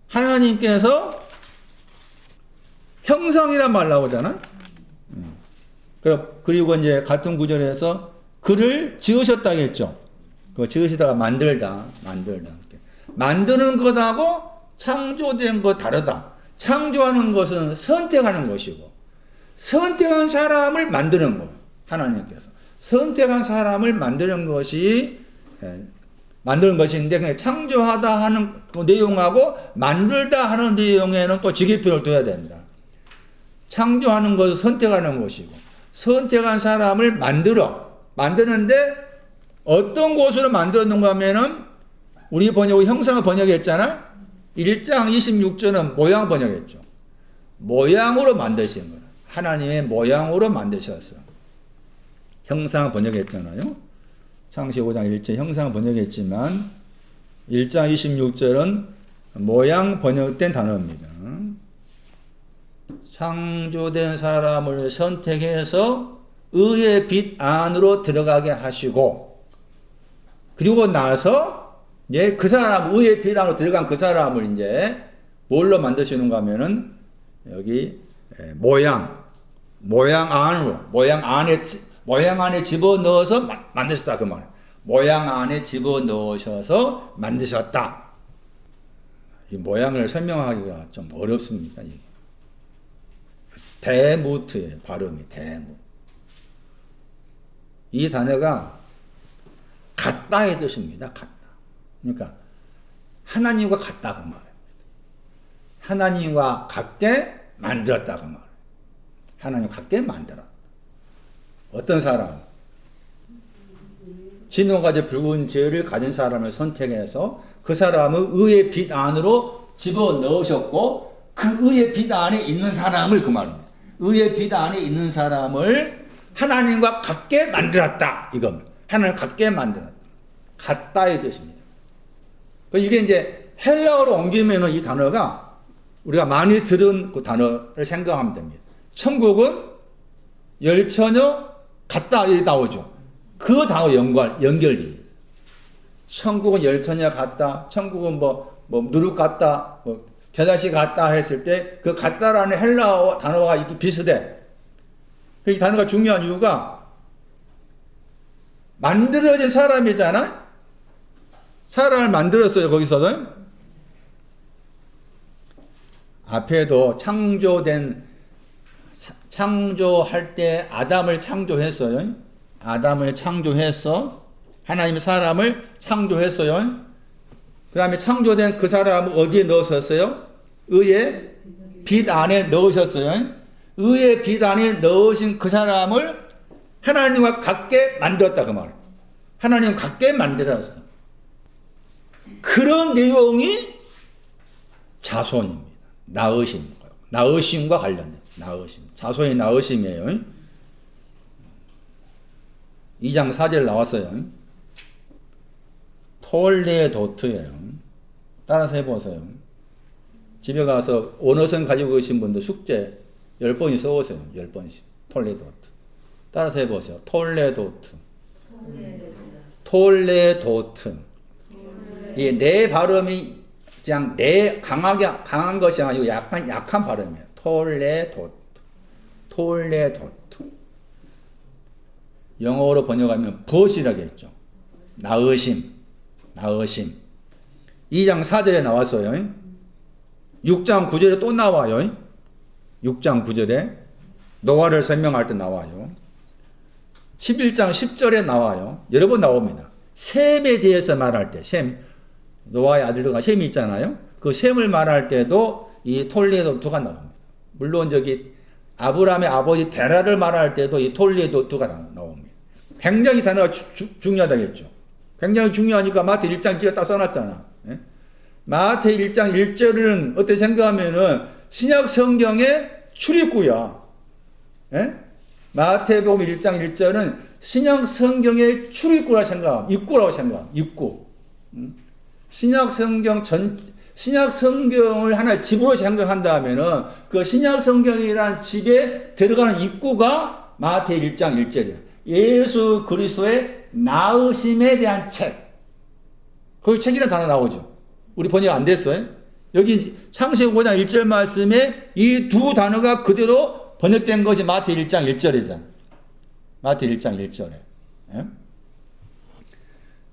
하나님께서 형상이란 말 나오잖아. 그리고 이제 같은 구절에서 그를 지으셨다 했죠. 그 지으시다가 만들다. 만드는 것하고 창조된 것 다르다. 창조하는 것은 선택하는 것이고, 선택한 사람을 만드는 거예요. 하나님께서. 선택한 사람을 만드는 것이, 만드는 것인데, 그냥 창조하다 하는 그 내용하고 만들다 하는 내용에는 또 직역표를 둬야 된다. 창조하는 것은 선택하는 것이고, 선택한 사람을 만드는데, 어떤 곳으로 만들었는가 하면은, 우리 번역은 형상을 번역했잖아? 1장 26절은 모양 번역했죠. 모양으로 만드신 거예요. 하나님의 모양으로 만드셨어. 형상 번역했잖아요. 창세기 5장 1절 형상 번역했지만 1장 26절은 모양 번역된 단어입니다. 창조된 사람을 선택해서 의의 빛 안으로 들어가게 하시고, 그리고 나서 이제 그 사람, 의의 빛 안으로 들어간 그 사람을 이제 뭘로 만드시는가 하면은 여기 모양 안에 집어넣어서 만드셨다 그 말이에요. 모양 안에 집어넣으셔서 만드셨다. 이 모양을 설명하기가 좀 어렵습니다. 이게. 대무트예요. 발음이 대무. 이 단어가 같다의 뜻입니다. 같다. 그러니까 하나님과 같다 그 말이에요. 하나님과 같게 만들었다 그 말이에요. 하나님과 같게 만들었다. 어떤 사람? 진노가지 붉은 죄를 가진 사람을 선택해서 그 사람을 의의 빛 안으로 집어넣으셨고, 그 의의 빛 안에 있는 사람을, 그 말입니다. 의의 빛 안에 있는 사람을 하나님과 같게 만들었다 이겁니다. 하나님과 같게 만들었다. 같다의 뜻입니다. 이게 이제 헬라어로 옮기면 이 단어가 우리가 많이 들은 그 단어를 생각하면 됩니다. 천국은 열처녀 같다 이렇게 나오죠. 그 단어 연결되어 있어요. 천국은 열처녀 같다. 천국은 뭐 누룩 같다. 겨자씨 같다 했을 때 그 같다라는 헬라어 단어가 이렇게 비슷해. 이 단어가 중요한 이유가 만들어진 사람이잖아. 사람을 만들었어요, 거기서는. 앞에도 창조할 때 아담을 창조했어요. 아담을 창조해서 하나님의 사람을 창조했어요. 그 다음에 창조된 그 사람을 어디에 넣으셨어요? 의의 빛 안에 넣으셨어요. 의의 빛 안에 넣으신 그 사람을 하나님과 같게 만들었다, 그 말이에요. 하나님과 같게 만들었어. 그런 내용이 자손입니다. 낳으심과 관련된 낳으심. 자손이 낳으심이에요. 2장 4절 나왔어요. 톨레도트예요. 따라서 해보세요. 집에 가서 언어선 가지고 계신 분들 숙제 10번이 써오세요. 10번씩. 톨레도트. 따라서 해보세요. 톨레도트. 이 내 발음이 그냥 강한 것이 아니고 약한 발음이에요. 톨레도트. 영어로 번역하면 벗이라고 했죠. 낳으심. 2장 4절에 나왔어요. 6장 9절에 또 나와요. 6장 9절에 노아를 설명할 때 나와요. 11장 10절에 나와요. 여러 번 나옵니다. 셈에 대해서 말할 때, 셈, 노아의 아들들과 셈이 있잖아요. 그 셈을 말할 때도 이 톨레도투가 나옵니다. 물론 저기 아브라함의 아버지 데라를 말할 때도 이 톨레도투가 나옵니다. 굉장히 단어가 중요하다겠죠. 굉장히 중요하니까 마태 1장 1절에 딱 써놨잖아. 예? 마태 1장 1절은 어떻게 생각하면은 신약 성경의 출입구야. 예? 마태복음 1장 1절은 신약 성경의 출입구라 생각함. 입구라고 생각함. 입구. 신약 성경을 하나의 집으로 생각한다면은 그 신약 성경이란 집에 들어가는 입구가 마태 1장 1절이야. 예수 그리스도의 나으심에 대한 책. 거기 책이라는 단어 나오죠. 우리 번역 안 됐어요? 여기 창세기 5장 1절 말씀에 이 두 단어가 그대로 번역된 것이 마태 1장 1절이잖아. 마태 1장 1절에. 예?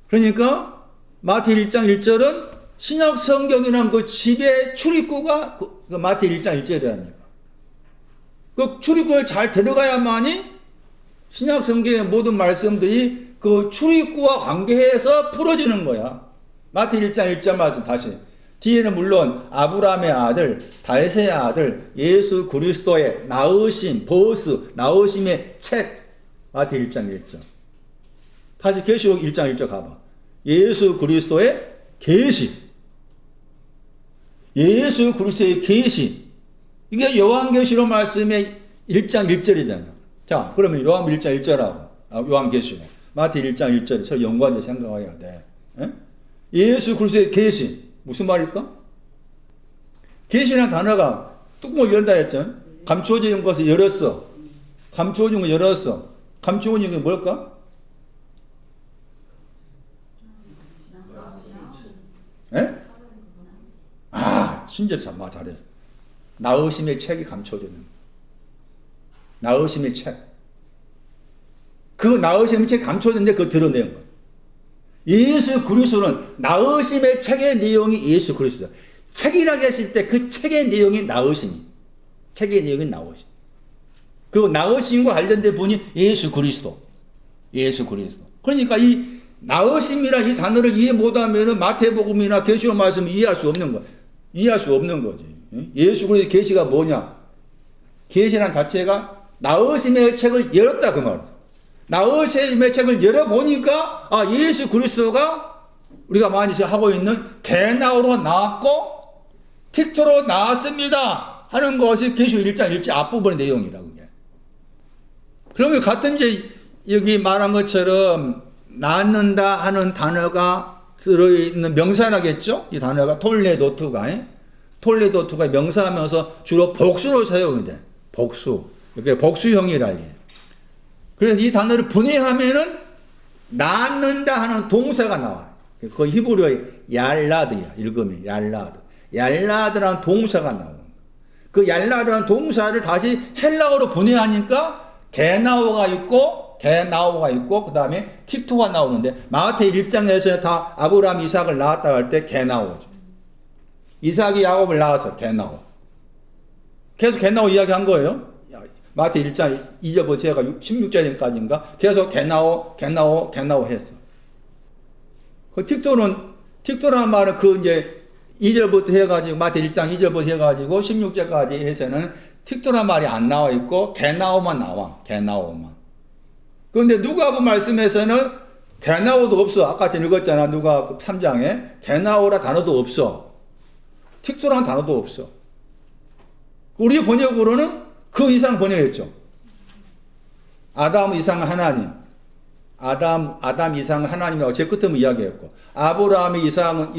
그러니까 마태 1장 1절은 신약 성경이라는 그 집의 출입구가 그 마태 1장 1절이라니까. 그 출입구에 잘 들어가야만이 신약 성경의 모든 말씀들이 그 출입구와 관계해서 풀어지는 거야. 마태 1장 1절 말씀 다시. 뒤에는 물론 아브라함의 아들, 다윗의 아들, 예수 그리스도의 나으심, 버스, 나으심의 책. 마태 1장 1절. 다시 계시록 1장 1절 가봐. 예수 그리스도의 계시. 예수 그리스도의 계시. 이게 요한계시록 말씀의 1장 1절이잖아. 자, 그러면 요한 1장 1절하고 요한계시록 마태 1장 1절이 서로 연관해서 생각해야 돼. 예? 예수 그리스도의 계시. 무슨 말일까? 계시라는 단어가 뚜껑을 열다 했죠. 감추어진 것을 열었어. 감추어진 거 열었어. 감추어진 게 뭘까? 예? 아, 진짜 참 잘했어. 나으심의 책이 감춰지는. 나으심의 책. 그 나으심의 책 감춰졌는데 그거 드러낸 거야. 예수 그리스도는 나으심의 책의 내용이 예수 그리스도다. 책이라고 했을 때 그 책의 내용이 나으심이. 책의 내용이 나으심. 그리고 나으심과 관련된 분이 예수 그리스도. 예수 그리스도. 그러니까 이 나으심이란 이 단어를 이해 못하면 마태복음이나 계시록 말씀을 이해할 수 없는 거야. 이해할 수 없는 거지. 예수 그리스도의 계시가 뭐냐? 계시란 자체가 나으심의 책을 열었다 그 말이야. 나으심의 책을 열어보니까 아 예수 그리스도가 우리가 많이 하고 있는 개나우로 나왔고 틱토로 나왔습니다 하는 것이 계시록 1장 1절 앞부분의 내용이라 그게. 그러면 같은 이제 여기 말한 것처럼 낳는다 하는 단어가 들어있는 명사라겠죠? 이 단어가 톨레도투가 명사하면서 주로 복수로 사용이 돼. 복수. 이게 복수형이라 이게. 그래서 이 단어를 분해하면은 낳는다 하는 동사가 나와요. 그 히브리어의 얄라드야. 읽으면 얄라드. 얄라드라는 동사가 나와요. 그 얄라드라는 동사를 다시 헬라어로 분해하니까 게나오가 있고 그 다음에 틱토가 나오는데 마태 1장에서 다 아브라함 이삭을 낳았다 할 때 게나오죠. 이삭이 야곱을 낳아서 게나오. 계속 게나오 이야기한 거예요. 마태 1장 2절부터 해가 16절까지인가 계속 게나오 했어. 그 틱토라는 말은 그 이제 2절부터 해가지고 마태 1장 2절부터 해가지고 16절까지 해서는 틱토라는 말이 안 나와 있고 게나오만 나와. 게나오만. 그런데 누가복음 말씀에서는 게나오도 없어. 아까 전에 읽었잖아. 누가 3장에 게나오라 단어도 없어. 틱토라는 단어도 없어. 우리 번역으로는 그 이상 번역했죠. 아담 이상은 하나님. 아담 이상은 하나님이라고 제 끝에 이야기했고, 아브라함 이상은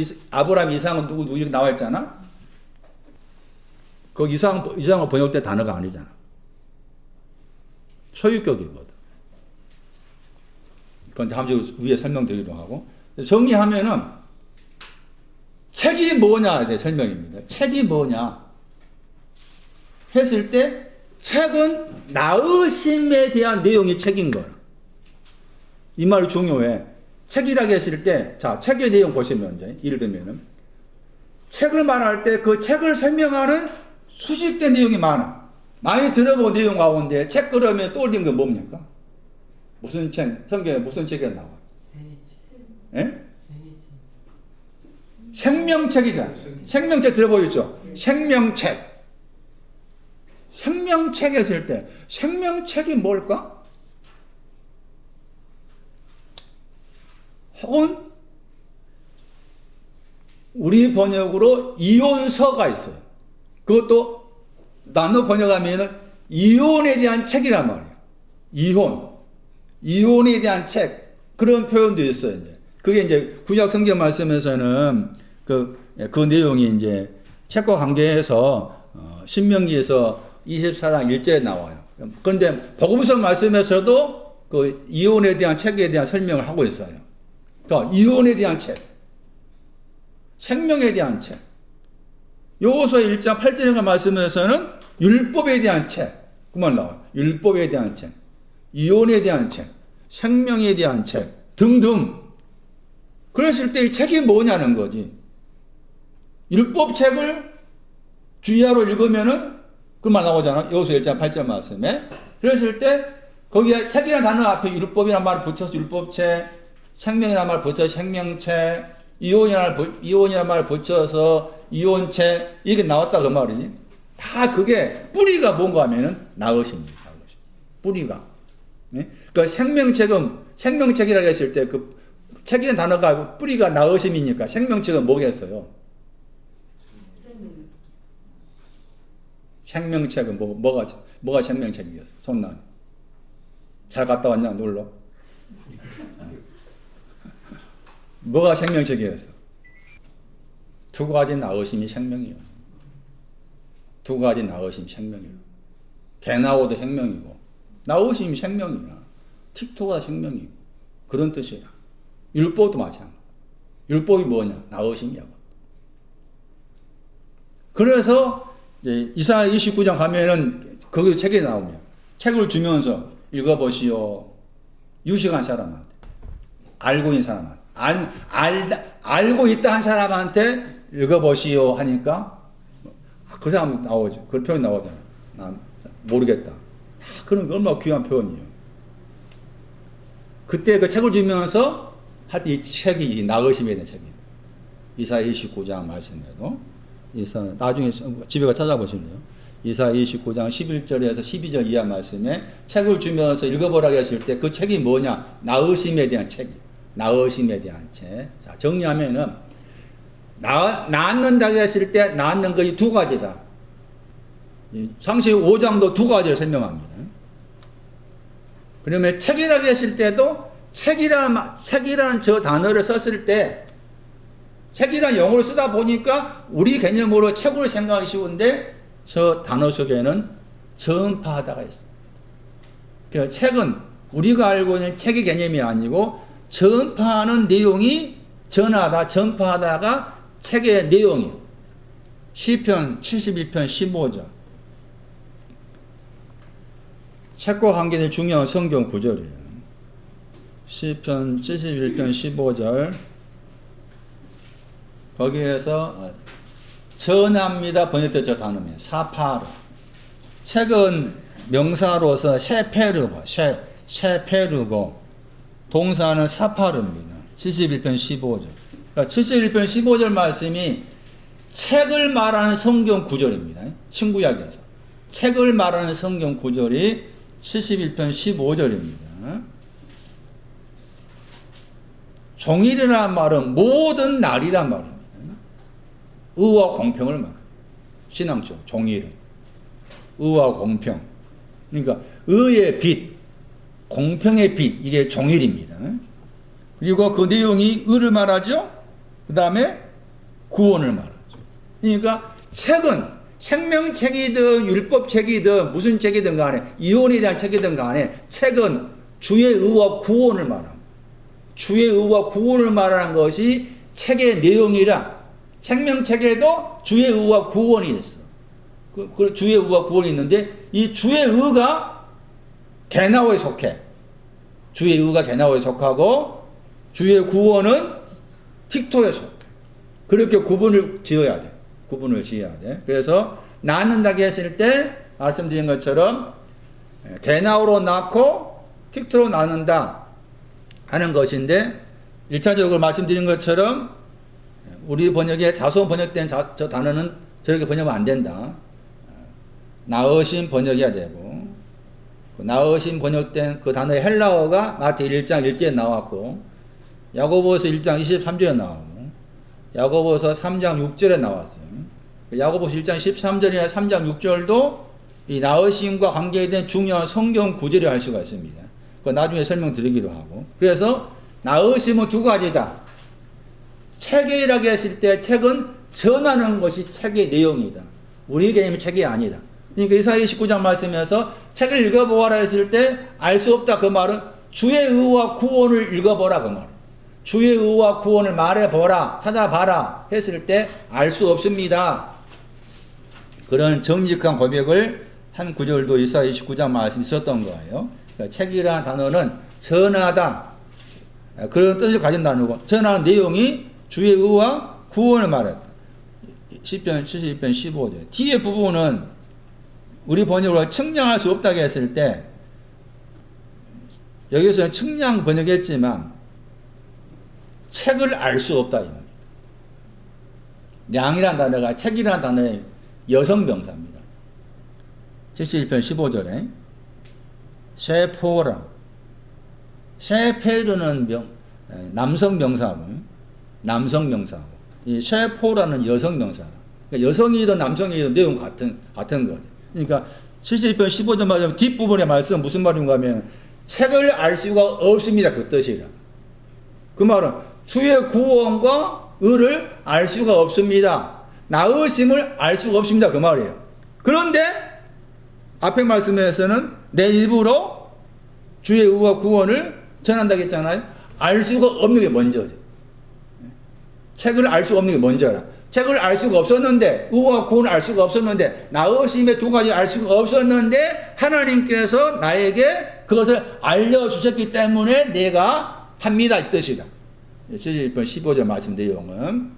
누구 이렇게 나와 있잖아. 그 이상을 번역된 단어가 아니잖아. 소유격이거든. 그건 다음 주 위에 설명드리도록 하고, 정리하면은 책이 뭐냐에 대해 설명입니다. 책이 뭐냐 했을 때 책은 나으심에 대한 내용이 책인 거야. 이 말이 중요해. 책이라고 했을 때, 자, 책의 내용 보시면 이제 예를 들면은 책을 말할 때 그 책을 설명하는 수식된 내용이 많아. 많이 들어본 내용 가운데 책 그러면 떠올리는 건 뭡니까? 무슨 책, 성경에 무슨 책이 나와? 예? 생명책이잖아. 생명책 들어보셨죠? 생명책. 생명책 했을 때 생명책이 뭘까? 혹은 우리 번역으로 이혼서가 있어요. 그것도 나눠 번역하면 이혼에 대한 책이란 말이에요. 이혼에 대한 책. 그런 표현도 있어요. 이제. 그게 이제 구약 성경 말씀에서는 그 내용이 이제 책과 관계해서 신명기에서 24장 1절에 나와요. 그런데 복음서 말씀에서도 그 이혼에 대한 책에 대한 설명을 하고 있어요. 그러니까 이혼에 대한 책, 생명에 대한 책. 요호수아 1장 8절의 말씀에서는 율법에 대한 책, 그만 나와요. 율법에 대한 책, 이혼에 대한 책, 생명에 대한 책 등등. 그랬을 때 이 책이 뭐냐는 거지. 율법책을 주의하러 읽으면은 그 말 나오잖아. 여호수아 1장 8절 말씀에. 그랬을 때 거기에 책이라는 단어 앞에 율법이라는 말을 붙여서 율법책, 생명이라는 말을 붙여서 생명책, 이혼이라는 말을 붙여서 이혼책 이게 나왔다 그 말이지. 다 그게 뿌리가 뭔가 하면은 나으십니다. 뿌리가. 네? 그러니까 생명책이라고 했을 때 그 책이라는 단어가 뿌리가 나으심이니까 생명책은 뭐겠어요? 생명책은 뭐가 생명책이겠어? 손난. 잘 갔다 왔냐? 놀러. 뭐가 생명책이었어? 두 가지 나으심이 생명이에요. 두 가지 나으심이 생명이에요. 개나오도 생명이고 나으심이 생명이야. 틱토가 생명이고 그런 뜻이야. 율법도 마찬가지. 율법이 뭐냐? 나으심이야. 그래서 이사야 29장 가면은 거기 책에 나오면 책을 주면서 읽어보시오. 유식한 사람한테, 알고 있는 사람한테, 알고 있다 한 사람한테 읽어보시오 하니까 그 사람 나오죠. 그 표현 나오잖아. 나 모르겠다. 그런 거 얼마나 귀한 표현이에요. 그때 그 책을 주면서 할 때 이 책이 이 나으심에 대한 책이에요. 이사야 29장 말씀에도 나중에 집에 가 찾아보실래요? 이사야 29장 11절에서 12절 이하 말씀에 책을 주면서 읽어보라고 했을 때 그 책이 뭐냐? 나으심에 대한 책이에요. 나으심에 대한 책. 자, 정리하면은 낳는다고 했을 때 낳는 것이 두 가지다. 상시 5장도 두 가지를 설명합니다. 그러면 책이라고 했을 때도 책이라는 저 단어를 썼을 때 책이라는 영어를 쓰다 보니까 우리 개념으로 책으로 생각하기 쉬운데 저 단어 속에는 전파하다가 있어요. 그러니까 책은 우리가 알고 있는 책의 개념이 아니고 전파하는 내용이 전파하다가 책의 내용이에요. 시편 71편 15절. 책과 관계된 중요한 성경 구절이에요. 시편 71편 15절. 거기에서 전합니다 번역된 단어입니다. 사파르. 책은 명사로서 셰페르고 동사는 사파르입니다. 71편 15절. 그러니까 71편 15절 말씀이 책을 말하는 성경 구절입니다. 신구약에서. 책을 말하는 성경 구절이 71편 15절입니다. 종일이라는 말은 모든 날이란 말입니다. 의와 공평을 말합니다. 신앙적 종일은. 의와 공평. 그러니까 의의 빛, 공평의 빛, 이게 종일입니다. 그리고 그 내용이 의를 말하죠. 그 다음에 구원을 말하죠. 그러니까 책은 생명책이든 율법책이든 무슨 책이든 간에 이혼에 대한 책이든 간에 책은 주의 의와 구원을 말합니다. 주의 의와 구원을 말하는 것이 책의 내용이라 생명책에도 주의 의와 구원이 있어. 그 주의 의와 구원이 있는데 이 주의 의가 개나오에 속해. 주의 의가 개나오에 속하고 주의 구원은 틱토에 속해. 그렇게 구분을 지어야 돼. 구분을 지어야 돼. 그래서 낳는다고 했을 때 말씀드린 것처럼 개나우로 낳고 틱토로 낳는다 하는 것인데 1차적으로 말씀드린 것처럼 우리 번역에 자손 번역된 저 단어는 저렇게 번역하면 안 된다. 낳으신 번역해야 되고 낳으신 번역된 그 단어의 헬라어가 마태 1장 1절에 나왔고 야고보서 1장 23절에 나오고 야고보서 3장 6절에 나왔어요. 야고보서 1장 13절이나 3장 6절도 이 낳으심과 관계된 중요한 성경 구절을 할 수가 있습니다. 그 나중에 설명드리기로 하고. 그래서 낳으심은 두 가지다. 체계라고 했을 때 책은 전하는 것이 책의 내용이다. 우리 개념이 책이 아니다. 그러니까 이사야 29장 말씀에서 책을 읽어보아라 했을 때 알 수 없다 그 말은 주의 의와 구원을 읽어보라 그 말. 주의 의와 구원을 말해보라 찾아봐라 했을 때 알 수 없습니다. 그런 정직한 고백을 한 구절도 이사야 29장 말씀이 있었던 거예요. 그러니까 책이라는 단어는 전하다 그런 뜻을 가진 단어고 전하는 내용이 주의 의와 구원을 말했다. 10편 71편 15절 뒤에 부분은 우리 번역으로 측량할 수 없다고 했을 때 여기서는 측량 번역했지만 책을 알 수 없다. 량이라는 단어가 책이라는 단어의 여성명사입니다. 71편 15절에 셰포라 셰페르는 남성명사고 남성명사고 이 셰포라는 여성명사라. 그러니까 여성이든 남성이든 내용 같은 거죠. 그러니까 71편 15절 말하면 뒷부분의 말씀은 무슨 말인가 하면 책을 알 수가 없습니다. 그 뜻이라. 그 말은 주의 구원과 의를 알 수가 없습니다. 낳으심을 알 수가 없습니다. 그 말이에요. 그런데 앞에 말씀에서는 내 입으로 주의 의와 구원을 전한다고 했잖아요. 알 수가 없는 게 먼저죠. 책을 알 수가 없는 게 먼저라. 책을 알 수가 없었는데 의와 구원을 알 수가 없었는데 낳으심의 두 가지 알 수가 없었는데 하나님께서 나에게 그것을 알려주셨기 때문에 내가 합니다 이 뜻이다. 71편 15절 말씀 내용은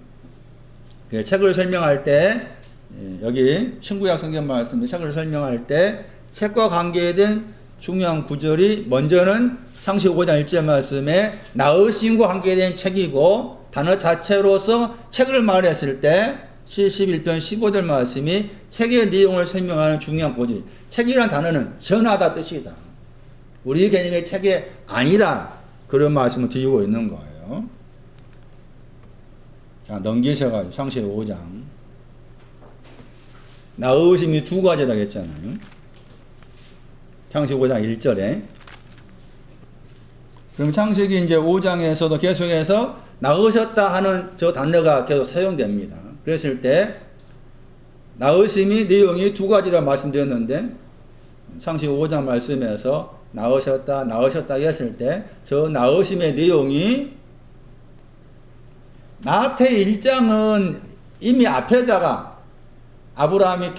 책을 설명할 때 여기 신구약 성경 말씀 책을 설명할 때 책과 관계된 중요한 구절이 먼저는 창세기 5장 1절 말씀에 낳으심과 관계된 책이고 단어 자체로서 책을 말했을 때 71편 15절 말씀이 책의 내용을 설명하는 중요한 구절이 책이란 단어는 전하다 뜻이다. 우리 개념의 책이 아니다. 그런 말씀을 드리고 있는 거예요. 자, 넘기셔가지고 창세기 5장 낳으심이 두 가지라고 했잖아요. 창세기 5장 1절에 그럼 창세기 이제 5장에서도 계속해서 낳으셨다 하는 저 단어가 계속 사용됩니다. 그랬을 때 낳으심이 내용이 두 가지라 말씀드렸는데 창세기 5장 말씀에서 낳으셨다 했을 때 저 낳으심의 내용이 마태 1장은 이미 앞에다가 아브라함이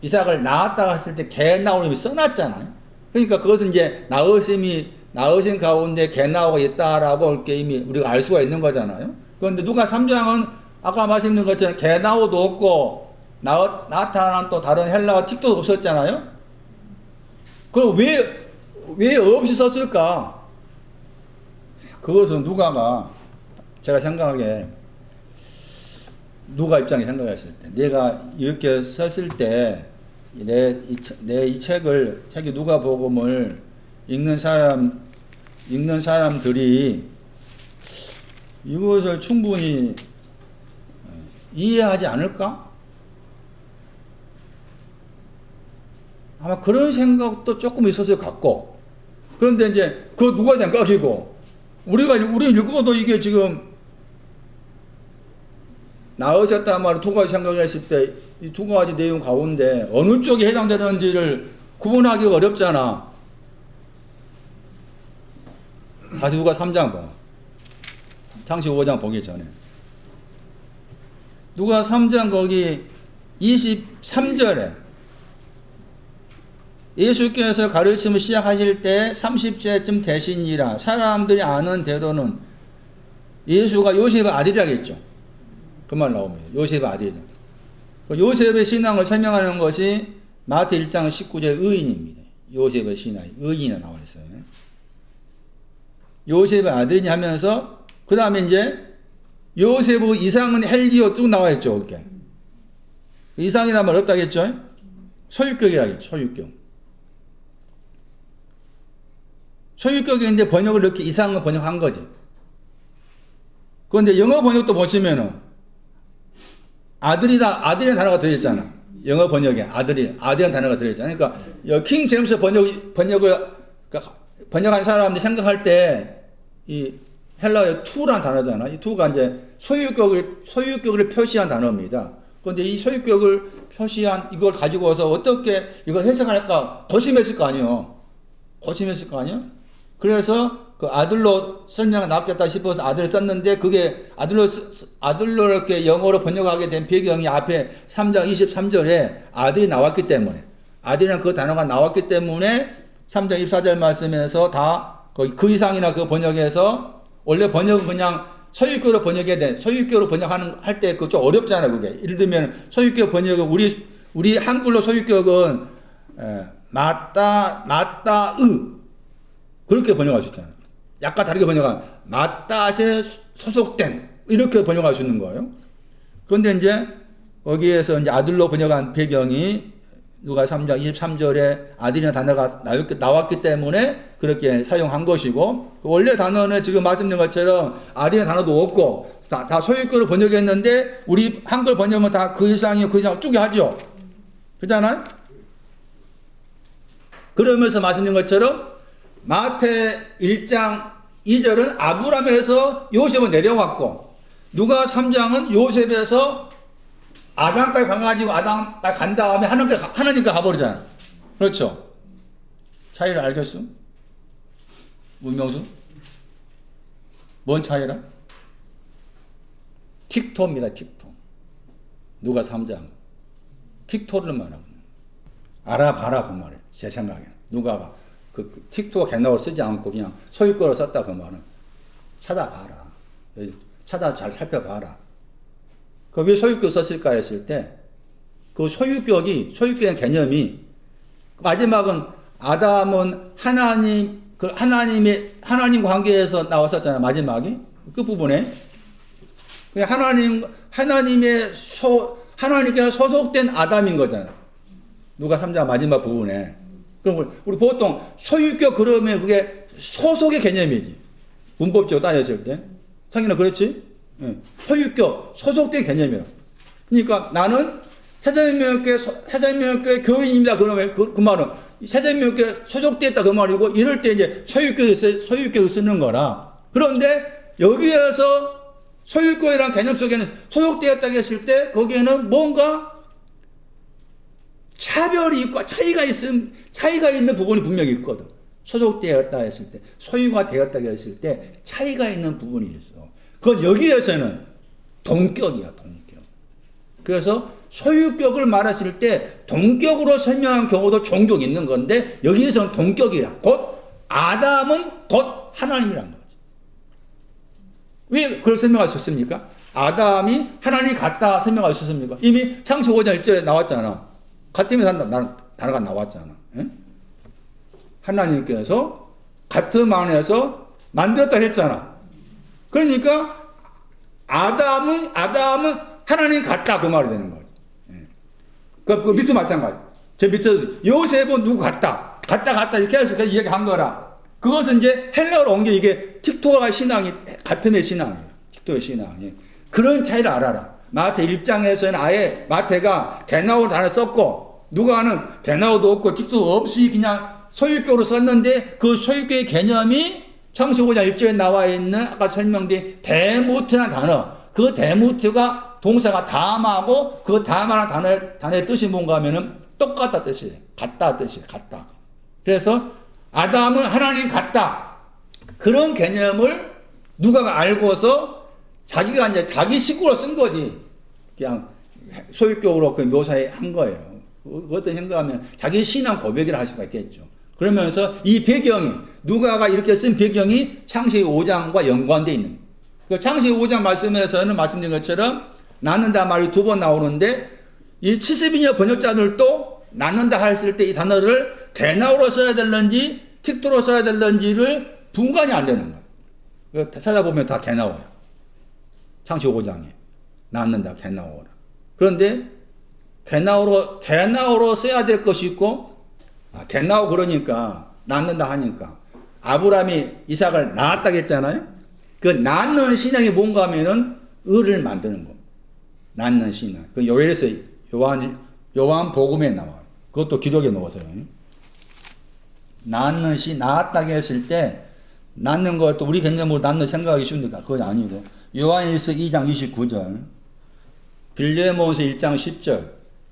이삭을 낳았다고 했을 때 개 나오는 이미 써놨잖아요. 그러니까 그것은 이제 낳으신 가운데 개 나오가 있다라고 이렇게 이미 우리가 알 수가 있는 거잖아요. 그런데 누가 3장은 아까 말씀드린 것처럼 개 나오도 없고 나타난 또 다른 헬라어 틱도 없었잖아요. 그럼 왜 없이 썼을까? 그것은 제가 생각하기에 누가 입장에 생각했을 때 내가 이렇게 썼을 때 내 이 책이 누가복음을 읽는 사람들이 이것을 충분히 이해하지 않을까? 아마 그런 생각도 조금 있었을 것 같고 그런데 이제 그 누가 생각이고 우리 읽어도 이게 지금 낳으셨다 말을 두 가지 생각했을 때 이 두 가지 내용 가운데 어느 쪽에 해당되는지를 구분하기가 어렵잖아. 다시 누가 3장 봐. 창세기 5장 보기 전에. 누가 3장 거기 23절에 예수께서 가르침을 시작하실 때 30세쯤 되시니라. 사람들이 아는 대로는 예수가 요셉의 아들이라고 했죠. 그 말 나옵니다. 요셉의 아들이다. 요셉의 신앙을 설명하는 것이 마태 1장 19절 의인입니다. 요셉의 신앙, 의인이 나와 있어요. 요셉의 아들이니 하면서 그 다음에 이제 요셉의 이상은 헬리오 쭉 나와 있죠. 이렇게. 이상이란 말 없다겠죠? 소유격이라겠죠. 소유격. 소유격인데 번역을 이렇게 이상을 번역한 거지. 그런데 영어 번역도 보시면은 아들이라는 단어가 들어있잖아. 영어 번역에 아들이라는 단어가 들어있잖아. 그러니까 킹 제임스 번역을 번역한 사람들이 생각할 때 이 헬라어의 투라는 단어잖아. 이 투가 이제 소유격을 표시한 단어입니다. 그런데 이 소유격을 표시한 이걸 가지고서 어떻게 이걸 해석할까 고심했을 거 아니에요. 그래서 그 아들로 설명이 낫겠다 싶어서 아들을 썼는데 그게 아들로 이렇게 영어로 번역하게 된 배경이 앞에 3장 23절에 아들이 나왔기 때문에 아들이라는 그 단어가 나왔기 때문에 3장 24절 말씀에서 다 그 이상이나 그 번역에서 원래 번역은 그냥 소유격으로 번역해야 돼. 소유격으로 할 때 그거 좀 어렵잖아, 그게. 예를 들면 소유격 번역은 우리 한글로 소유격은 그렇게 번역할 수 있잖아. 약간 다르게 번역하면 맞다에 소속된 이렇게 번역할 수 있는 거예요. 그런데 이제 거기에서 이제 아들로 번역한 배경이 누가 3장 23절에 아들이라는 단어가 나왔기 때문에 그렇게 사용한 것이고 원래 단어는 지금 말씀드린 것처럼 아들이라는 단어도 없고 다 소유격으로 번역했는데 우리 한글 번역은 다 그 이상이요 그 이상 쭉 하죠. 그렇잖아요? 그러면서 말씀드린 것처럼 마태 1장 2절은 아브람에서 요셉은 내려왔고 누가 3장은 요셉에서 아담까지 가가지고 아담까지 간 다음에 하나님께 가버리잖아. 그렇죠? 차이를 알겠어? 문명수? 뭔 차이라? 틱토입니다. 틱토. 누가 3장 틱토를 말하고 알아봐라 그 말이에요. 제 생각에 누가가 그 틱토 개나우를 쓰지 않고 그냥 소유격으로 썼다 그 말은 찾아봐라. 잘 살펴봐라. 그 왜 소유격 썼을까 했을 때 그 소유격의 개념이 마지막은 아담은 하나님 관계에서 나왔었잖아요. 마지막이 그 부분에 하나님께 소속된 아담인 거잖아. 누가 3장 마지막 부분에. 그럼 우리 보통 소유격 그러면 그게 소속의 개념이지. 문법적으로 따졌을 때. 상인아 그렇지? 예. 소유격, 소속된 개념이야. 그러니까 나는 세자민명교회 교인입니다. 그러면 그 말은 세자민명교회 소속됐다 그 말이고 이럴 때 이제 소유격을 쓰는 거라. 그런데 여기에서 소유격이라는 개념 속에는 소속되었다고 했을 때 거기에는 뭔가 차별이 있고 차이가 있는 부분이 분명히 있거든. 소속되었다 했을 때, 소유가 되었다고 했을 때 차이가 있는 부분이 있어. 그건 여기에서는 동격이야, 동격. 그래서 소유격을 말했을 때 동격으로 설명한 경우도 종종 있는 건데 여기에서는 동격이라. 곧 아담은 곧 하나님이란 거지. 왜 그걸 설명할 수 있습니까? 아담이 하나님 같다 설명할 수 있습니까? 이미 창세기 5장 1절에 나왔잖아. 같으면 단어가 나왔잖아. 에? 하나님께서 같은 안에서 만들었다 했잖아. 그러니까 아담은 하나님 같다 그 말이 되는 거지. 그 밑도 마찬가지. 제 밑에서 요셉은 누구 같다 이렇게 해서 이야기한 거라. 그것은 이제 헬라어로 온 게 이게 틱토가 신앙이 같음의 신앙이에요. 틱토의 신앙이. 그런 차이를 알아라. 마태 1장에서는 아예 마태가 개나우 단어 썼고 누가는 개나우도 없고 틱토도 없이 그냥 소유격으로 썼는데 그 소유격의 개념이 창세기 5장 1절에 나와 있는 아까 설명드린 데무트라는 단어, 그 데무트가 동사가 다음하고 그 다음하는 단어의 뜻이 뭔가 하면은 똑같다 뜻이에요. 같다 뜻이에요. 같다. 그래서 아담은 하나님 같다. 그런 개념을 누가 알고서 자기가 이제 자기 식구로 쓴 거지. 그냥 소유격으로 그 묘사한 거예요. 어떤 생각하면 자기 신앙 고백이라 할 수가 있겠죠. 그러면서 이 배경이 누가가 이렇게 쓴 배경이 창세기 5장과 연관되어 있는 거예요. 창세기 5장 말씀에서는 말씀드린 것처럼 낳는다 말이 두 번 나오는데 이 70인여 번역자들도 낳는다 했을 때 이 단어를 개나우로 써야 될런지 틱토로 써야 될런지를 분간이 안 되는 거예요. 찾아보면 다 개나오예요. 창세기 5장에 낳는다 개나오라. 그런데 개나우로 써야 될 것이 있고 개나우 그러니까 낳는다 하니까 아브라함이 이삭을 낳았다고 했잖아요. 그 낳는 신앙이 뭔가 하면은 을을 만드는 겁니다. 낳는 신앙. 그 요엘에서 요한 복음에 나와요. 그것도 기록에 넣어서요. 낳았다고 했을 때 낳는 것도 우리 개념으로 낳는 생각하기 쉬우니까 그건 아니고 요한일서 2장 29절 빌레몬서 1장 10절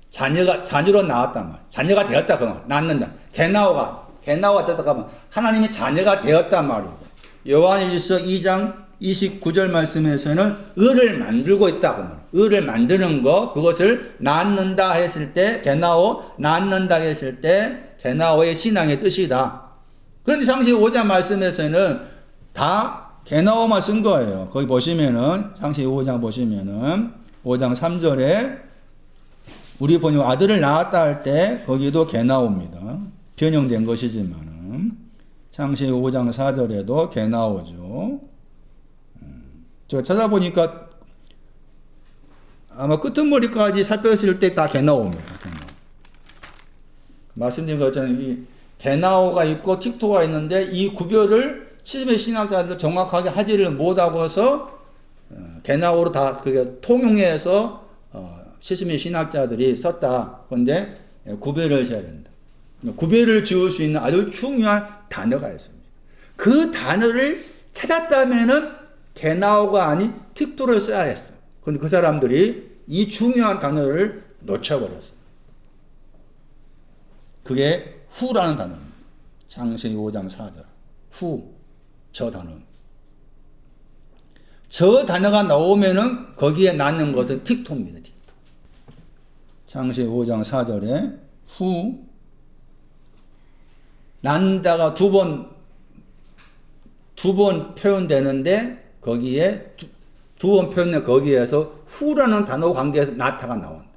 자녀로 나왔단 말. 자녀가 되었다 그 말. 낳는다. 개나오가 됐다 하면 하나님이 자녀가 되었단 말이고 요한일서 2장 29절 말씀에서는 을을 만들고 있다 그 말. 을을 만드는 거 그것을 낳는다 했을 때 낳는다 했을 때 개나오의 신앙의 뜻이다. 그런데 창세기 5장 말씀에서는 다 개나오만 쓴 거예요. 거기 보시면은 창세기 5장 보시면은 5장 3절에 우리 번역 아들을 낳았다 할 때 거기도 개나오입니다. 변형된 것이지만은 창세기 5장 4절에도 개나오죠. 제가 찾아보니까 아마 끄트머리까지 살펴봤을 때 다 개나오입니다. 말씀드린 것처럼 이 개나오가 있고 틱토가 있는데 이 구별을 시스템 신학자들 정확하게 하지를 못하고서 개나오로 다 그게 통용해서 시스템 신학자들이 썼다. 그런데 구별을 해야 된다. 구별을 지을 수 있는 아주 중요한 단어가 있습니다. 그 단어를 찾았다면은 개나오가 아닌 틱토를 써야 했어. 그런데 그 사람들이 이 중요한 단어를 놓쳐버렸어요. 그게 후라는 단어입니다. 창세기 5장 4절. 후. 저 단어. 저 단어가 나오면은 거기에 낳는 것은 틱토입니다. 틱토. 창세기 5장 4절에 후. 낳는다가 두 번 표현되는데 거기에 두 번 표현된 거기에서 후라는 단어 관계에서 나타가 나온다.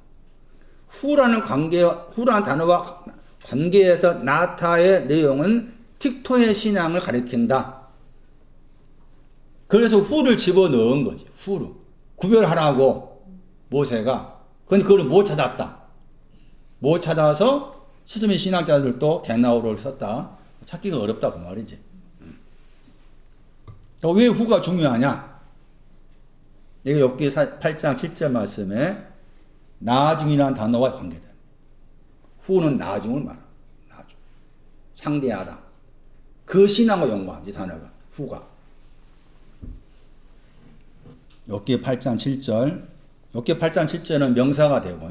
후라는 단어와 관계에서 나타의 내용은 틱토의 신앙을 가리킨다. 그래서 후를 집어넣은 거지. 후를. 구별하라고 모세가. 그런데 그걸 못 찾았다. 못 찾아서 시스템 신학자들도 개나오를 썼다. 찾기가 어렵다 그 말이지. 왜 후가 중요하냐? 이게 욥기 8장 7절 말씀에 나중이라는 단어와 관계됩니다. 후는 나중을 말합니다. 나중. 상대하다. 그 신앙과 연관합니다. 이 단어가. 후가. 욥기 8장 7절. 욥기 8장 7절은 명사가 되고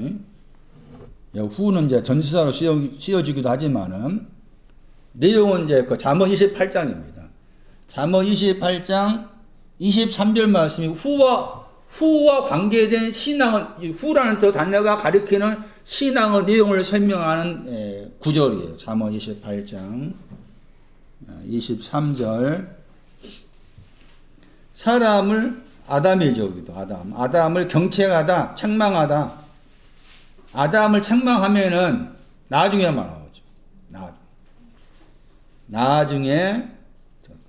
후는 이제 전치사로 쓰여지기도 하지만은 내용은 이제 그 잠언 28장입니다. 잠언 28장 23절 말씀이 후와 관계된 신앙을 후라는 저 단어가 가리키는 신앙의 내용을 설명하는 구절이에요. 잠언 28장 23절 사람을 아담이죠. 여기도 아담을 경책하다 창망하다. 아담을 책망하면은 나중에 말하죠.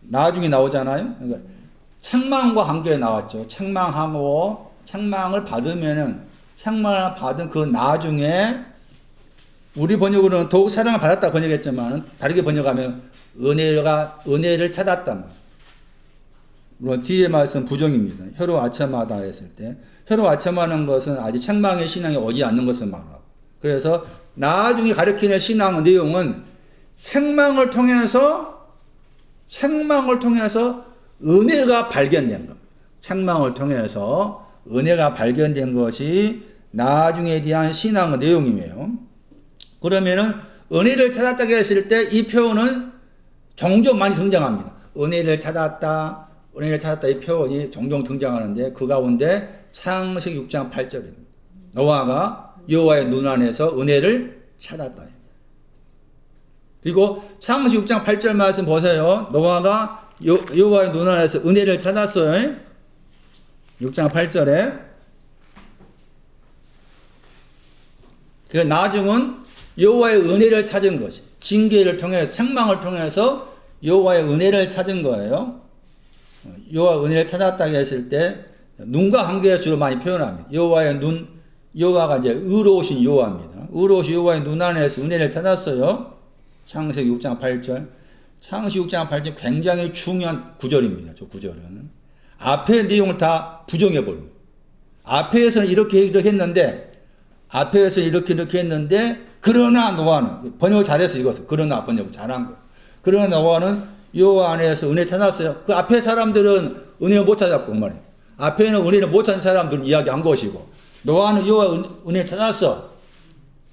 나중에 나오잖아요. 그러니까 책망과 관계에 나왔죠. 책망하고 책망을 받으면은 책망을 받은 그 나중에 우리 번역으로는 더욱 사랑을 받았다 번역했지만 다르게 번역하면 은혜를 찾았다. 물론 뒤에 말씀 부정입니다. 혀로 아첨하다 했을 때 혀로 아첨하는 것은 아직 책망의 신앙이 오지 않는 것을 말하고 그래서 나중에 가르치는 신앙의 내용은 책망을 통해서 은혜가 발견된 겁니다. 책망을 통해서 은혜가 발견된 것이 나중에 대한 신앙의 내용이에요. 그러면은 은혜를 찾았다고 했을 때 이 표현은 종종 많이 등장합니다. 은혜를 찾았다 이 표현이 종종 등장하는데 그 가운데 창세기 6장 8절입니다. 노아가 여호와의 눈 안에서 은혜를 찾았다. 그리고 창세기 6장 8절 말씀 보세요. 노아가 여호와의 눈 안에서 은혜를 찾았어요. 6장 8절에 그 나중은 여호와의 은혜를 찾은 것이 징계를 통해서 책망을 통해서 여호와의 은혜를 찾은 거예요. 여호와 은혜를 찾았다고 했을 때 눈과 관계에 주로 많이 표현합니다. 여호와의 눈, 여호와가 이제 의로우신 여호와입니다. 의로우신 여호와의 눈 안에서 은혜를 찾았어요. 창세기 6장 8절. 창세기 6장 8절 굉장히 중요한 구절입니다. 저 구절은. 앞의 내용을 다 부정해버립니다. 앞에서는 이렇게 했는데 앞에서 이렇게 했는데 그러나 노아는 번역을 잘해서 읽었어요. 그러나 번역을 잘한 거. 그러나 노아는 여호와 안에서 은혜 찾았어요. 그 앞에 사람들은 은혜를 못 찾았고 그 말이에요. 앞에는 은혜를 못 찾은 사람들은 이야기한 것이고 노아는 여호와 은혜 찾았어.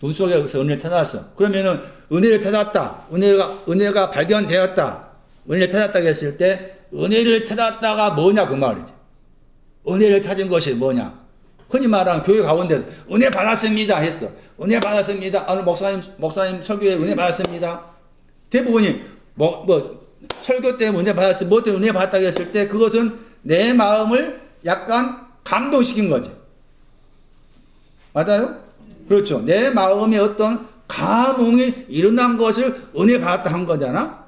눈 속에서 은혜를 찾았어. 그러면은 은혜를 찾았다. 은혜가 발견되었다. 은혜를 찾았다고 했을 때 은혜를 찾았다가 뭐냐 그 말이지. 은혜를 찾은 것이 뭐냐. 흔히 말하는 교회 가운데서 은혜 받았습니다 했어. 은혜 받았습니다. 오늘 목사님 설교에 은혜 받았습니다. 대부분이 설교 때문에 은혜 받았어. 뭐 때문에 은혜 받았다고 했을 때 그것은 내 마음을 약간 감동시킨 거지. 맞아요? 그렇죠. 내 마음에 어떤 감흥이 일어난 것을 은혜 받았다 한 거잖아.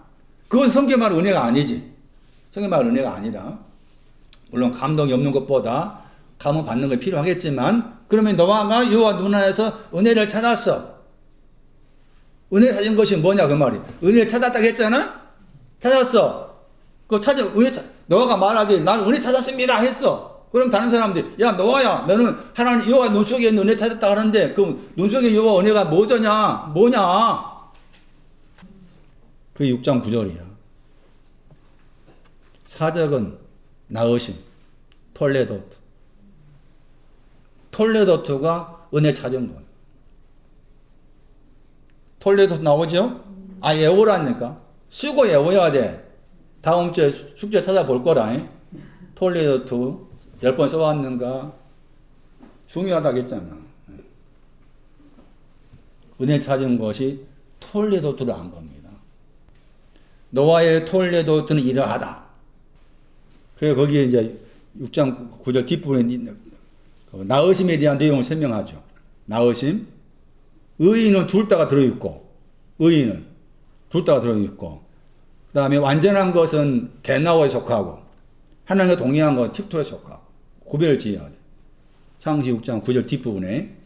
그건 성경 말 은혜가 아니지. 성경 말 은혜가 아니라 물론 감동이 없는 것보다 감흥 받는 게 필요하겠지만 그러면 노아가 여호와 눈 안에서 은혜를 찾았어. 은혜 찾은 것이 뭐냐 그 말이. 은혜를 찾았다고 했잖아. 찾았어. 그 노아가 말하길 나는 은혜 찾았습니다 했어. 그럼 다른 사람들이 야 노아야 너는 하나님 여호와 눈 속에 있는 은혜 찾았다 하는데 그 눈 속에 여호와 은혜가 뭐냐. 그게 6장 9절이야. 사적은 나으심 톨레도트가 은혜 찾은 거예요. 톨레도트 나오죠? 외우라니까. 쓰고 외워야 돼. 다음 주에 숙제 찾아볼 거라. 톨레도트 10번 써왔는가? 중요하다고 했잖아. 은혜 찾은 것이 톨레도트를 안 겁니다. 노아의 톨레도트는 이러하다. 그래서 거기에 이제 6장 9절 뒷부분에 나으심에 대한 내용을 설명하죠. 나으심. 의인은 둘 다가 들어있고, 그 다음에 완전한 것은 게나오에 속하고, 하나님과 동의한 건 틱토에 속하고, 구별을 지어야 돼. 창세기 6장 9절 뒷부분에.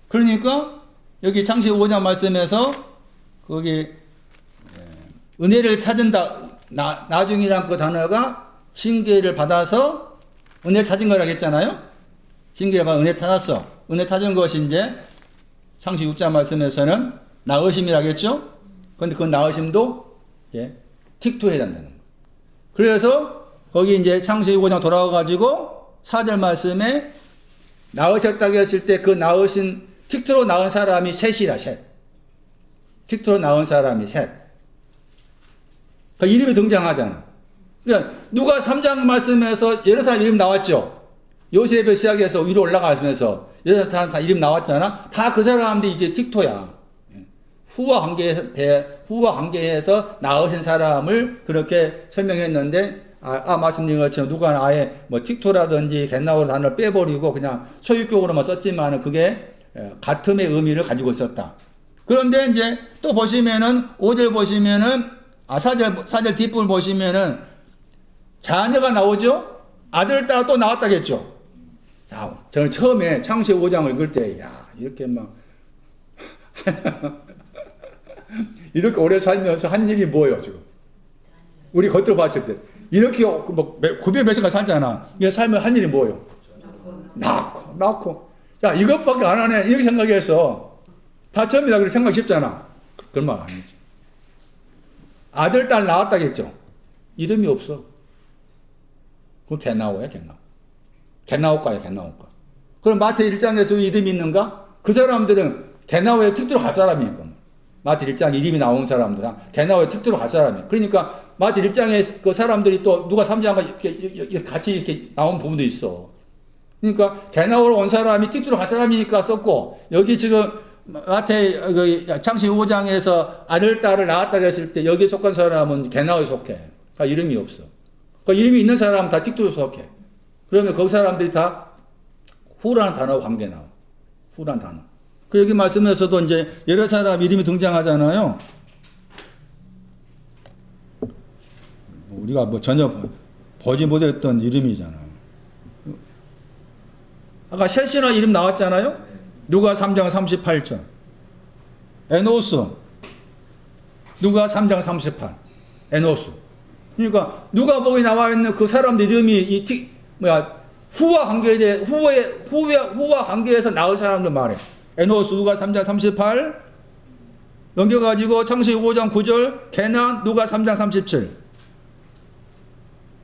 그러니까, 여기 창세기 5장 말씀에서, 거기, 은혜를 찾은다, 나중이란 그 단어가 징계를 받아서 은혜 찾은 거라고 했잖아요? 징계를 받아 은혜 찾았어. 은혜 찾은 것이 이제 창세기 6장 말씀에서는 나으심이라고 했죠? 그런데 그 나으심도 틱토해야 된다는 거. 그래서 거기 이제 창세기 5장 돌아와가지고 4절 말씀에 나으셨다고 했을 때 그 나으신 틱토로 나은 사람이 셋이라 셋. 틱토로 나은 사람이 셋. 그 이름이 등장하잖아. 그러니까 누가 3장 말씀에서 여러 사람 이름 나왔죠. 요셉을 시작해서 위로 올라가면서 여러 사람 다 이름 나왔잖아. 다 그 사람들이 이제 틱토야. 후와 관계에서 나으신 사람을 그렇게 설명했는데 말씀드린 것처럼 누가 아예 뭐 틱토라든지 겟나오 단어를 빼버리고 그냥 소유격으로만 썼지만 그게 같음의 의미를 가지고 있었다. 그런데 이제 또 보시면은 5절 보시면은 4절 뒷부분 보시면은 자녀가 나오죠? 아들, 딸 또 나왔다겠죠? 자, 저는 처음에 창세기 5장을 읽을 때, 이렇게 막, 이렇게 오래 살면서 한 일이 뭐예요, 지금? 우리 겉으로 봤을 때. 이렇게, 900 몇십년 살잖아. 이 살면 한 일이 뭐예요? 낳고. 야, 이것밖에 안 하네. 이렇게 생각해서. 다 처음이다. 그렇게 생각이 쉽잖아. 그런 말 아니지. 아들, 딸 낳았다겠죠? 이름이 없어. 그건 겟나오야, 겟나오과야. 그럼 마태 1장에서 이름이 있는가? 그 사람들은 겟나오의 특도로 갈 사람이니까. 마태 1장에 이름이 나온 사람들은 겟나오의 특도로 갈 사람이야. 그러니까 마태 1장에 그 사람들이 또 누가 3장과 이렇게 같이 이렇게 나온 부분도 있어. 그러니까 겟나오로 온 사람이 특도로 갈 사람이니까 썼고, 여기 지금 마태 창세기 5장에서 아들, 딸을 낳았다고 했을 때 여기에 속한 사람은 겟나오에 속해. 다 이름이 없어. 그 이름이 있는 사람은 다 틱토에 속해. 그러면 그 사람들이 다 후라는 단어와 관계 나와. 후라는 단어. 그 여기 말씀에서도 이제 여러 사람 이름이 등장하잖아요. 우리가 뭐 전혀 보지 못했던 이름이잖아. 아까 셋이나 이름 나왔잖아요. 누가 3장 38절. 에노스. 누가 3장 38. 에노스. 그러니까 누가복음에 나와 있는 그 사람들 이름이 후와 관계에서 나온 사람들 말해. 에노스 누가 3장 38. 넘겨가지고 창세기 5장 9절. 게난 누가 3장 37.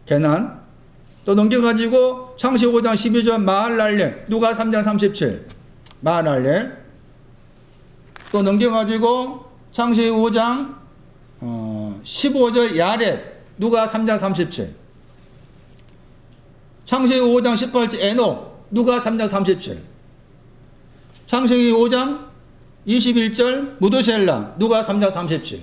게난. 또 넘겨가지고 창세기 5장 12절 마할랄렐 누가 3장 37. 마할랄렐. 또 넘겨가지고 창세기 5장 15절 야렛 누가 3장 37. 창세기 5장 18절 에녹 누가 3장 37. 창세기 5장 21절 무드셀라 누가 3장 37.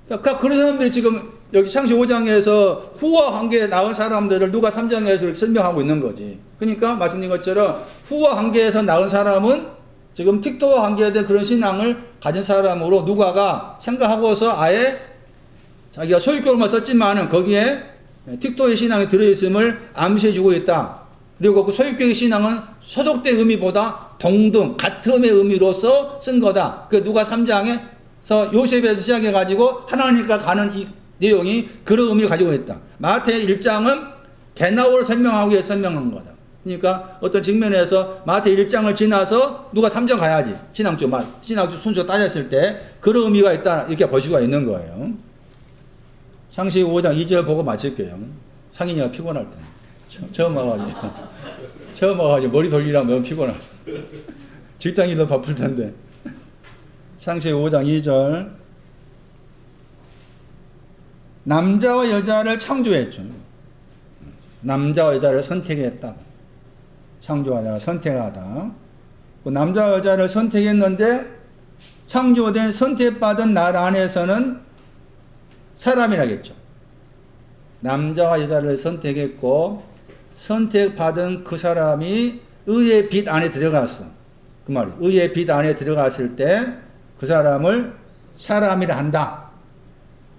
그러니까 그런 사람들이 지금 여기 창세기 5장에서 후와 관계에 나온 사람들을 누가 3장에서 이렇게 설명하고 있는 거지. 그러니까 말씀드린 것처럼 후와 관계에서 나온 사람은 지금 틱토와 관계된 그런 신앙을 가진 사람으로 누가가 생각하고서 아예 자기가 소유격으로만 썼지만은 거기에 틱토의 신앙이 들어있음을 암시해주고 있다. 그리고 그 소유격의 신앙은 소속된 의미보다 동등, 같음의 의미로서 쓴 거다. 그 누가 3장에서 요셉에서 시작해가지고 하나님과 가는 이 내용이 그런 의미를 가지고 있다. 마태 1장은 게나오를 설명하기 위해 설명한 거다. 그러니까 어떤 측면에서 마태 1장을 지나서 누가 3장 가야지. 신앙주 순서 따졌을 때 그런 의미가 있다. 이렇게 볼 수가 있는 거예요. 창세기 5장 2절 보고 마칠게요. 상인이가 피곤할 때. 처음 와가지고 머리 돌리라면 너무 피곤해. 직장인도 바쁠 텐데. 창세기 5장 2절. 남자와 여자를 창조했죠. 남자와 여자를 선택했다. 창조하다가 선택하다. 그 남자와 여자를 선택했는데 창조된 선택받은 날 안에서는 사람이라겠죠. 남자와 여자를 선택했고 선택받은 그 사람이 의의 빛 안에 들어갔어. 그 말이 의의 빛 안에 들어갔을 때 그 사람을 사람이라 한다.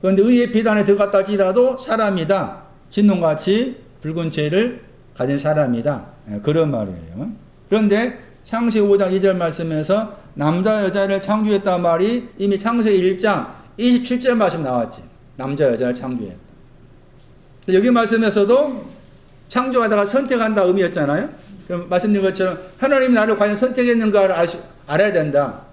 그런데 의의 빛 안에 들어갔다 할지라도 사람이다. 진동같이 붉은 죄를 가진 사람이다. 그런 말이에요. 그런데 창세기 5장 2절 말씀에서 남자 여자를 창조했다는 말이 이미 창세기 1장 27절 말씀 나왔지. 남자 여자를 창조했다. 여기 말씀에서도 창조하다가 선택한다 의미였잖아요. 그럼 말씀드린 것처럼 하나님이 나를 과연 선택했는가를 알아야 된다.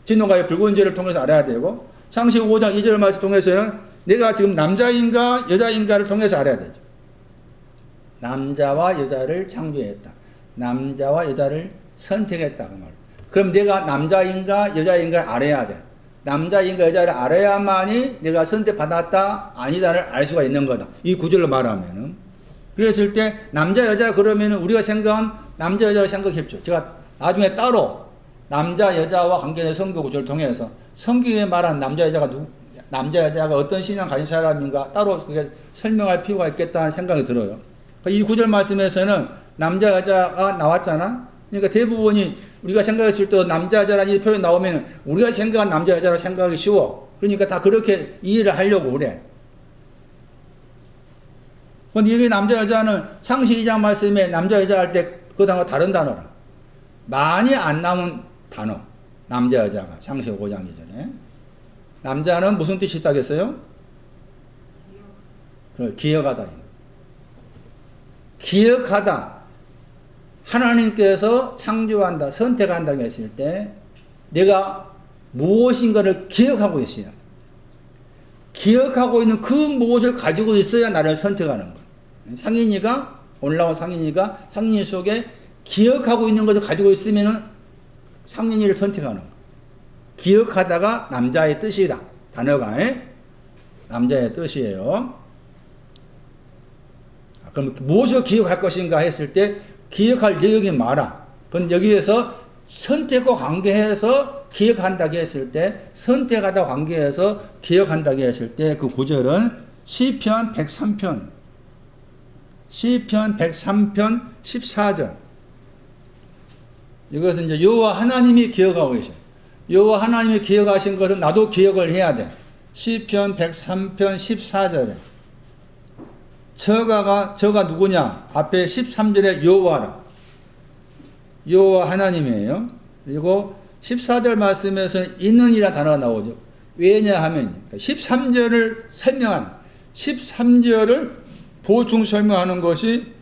진노가의 붉은 죄를 통해서 알아야 되고 창세기 5장 2절 말씀 통해서는 내가 지금 남자인가 여자인가를 통해서 알아야 되죠. 남자와 여자를 창조했다. 남자와 여자를 선택했다. 그 말. 그럼 내가 남자인가 여자인가를 알아야 돼. 남자인가 여자를 알아야만이 내가 선택받았다 아니다를 알 수가 있는 거다. 이 구절로 말하면은. 그랬을 때 남자 여자 그러면은 우리가 생각한 남자 여자를 생각했죠. 제가 나중에 따로 남자 여자와 관계된 성경 구절을 통해서 성경에 말한 남자 여자가 어떤 신앙 가진 사람인가 따로 그게 설명할 필요가 있겠다는 생각이 들어요. 이 구절 말씀에서는 남자 여자가 나왔잖아. 그러니까 대부분이 우리가 생각했을 때 남자 여자라는 이 표현 나오면 우리가 생각한 남자 여자로 생각하기 쉬워. 그러니까 다 그렇게 이해를 하려고 그래. 그런데 여기 남자 여자는 창세기 2장 말씀에 남자 여자 할 때 그 단어가 다른 단어라. 많이 안 나온 단어. 남자 여자가 창세기 5장 이전에. 남자는 무슨 뜻이 있다겠어요? 기억하다. 기억하다. 하나님께서 창조한다, 선택한다고 했을 때 내가 무엇인가를 기억하고 있어야 돼. 기억하고 있는 그 무엇을 가지고 있어야 나를 선택하는 거야. 상인이가 올라온 상인이 속에 기억하고 있는 것을 가지고 있으면 상인이를 선택하는 거야. 기억하다가 남자의 뜻이다. 단어가 남자의 뜻이에요. 그럼 무엇을 기억할 것인가 했을 때 기억할 내용이 많아. 그건 여기에서 선택과 관계해서 기억한다고 했을 때 선택하다 관계해서 기억한다고 했을 때 그 구절은 시편 103편 14절 이것은 이제 여호와 하나님이 기억하고 계셔. 여호와 하나님이 기억하신 것은 나도 기억을 해야 돼. 시편 103편 14절에 저가 누구냐? 앞에 13절에 여호와라. 여호와 하나님이에요. 그리고 14절 말씀에서는 있는이라 단어가 나오죠. 왜냐하면 13절을 설명하는 13절을 보충 설명하는 것이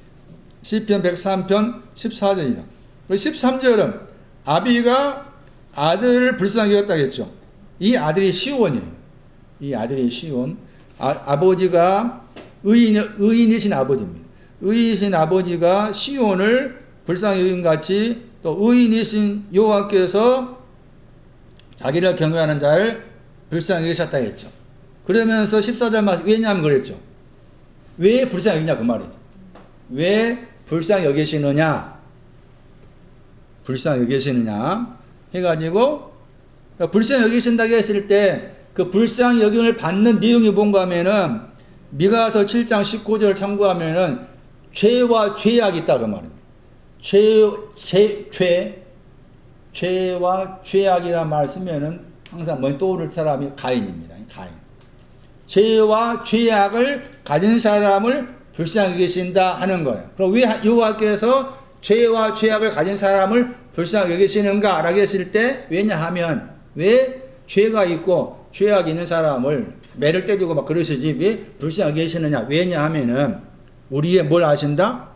시편 103편 14절이다. 13절은 아비가 아들을 불쌍히 여겼다고 했죠. 이 아들이 시온이에요. 이 아들이 시온. 아버지가 의인이신 아버지입니다. 의인이신 아버지가 시온을 불쌍히 여긴 같이 또 의인이신 여호와께서 자기를 경외하는 자를 불쌍히 여기셨다 했죠. 그러면서 14절 말씀 왜냐하면 그랬죠. 왜 불쌍히 여기냐 그 말이죠. 왜 불쌍히 여기시느냐 불쌍히 여기시느냐 해가지고 불쌍히 여기신다고 했을 때 그 불쌍히 여김을 받는 내용이 뭔가 하면은 미가서 7장 19절을 참고하면은 죄와 죄악이 있다 그 말입니다. 죄와 죄악이라는 말 쓰면은 항상 먼저 떠오를 사람이 가인입니다. 가인. 죄와 죄악을 가진 사람을 불쌍히 여기신다 하는 거예요. 그럼 왜 여호와께서 죄와 죄악을 가진 사람을 불쌍히 여기시는가 라고 했을 때 왜냐하면 왜 죄가 있고 죄악이 있는 사람을 매를 때리고 막 그러시지 왜 불쌍히 여기시느냐 왜냐하면은 우리의 뭘 아신다?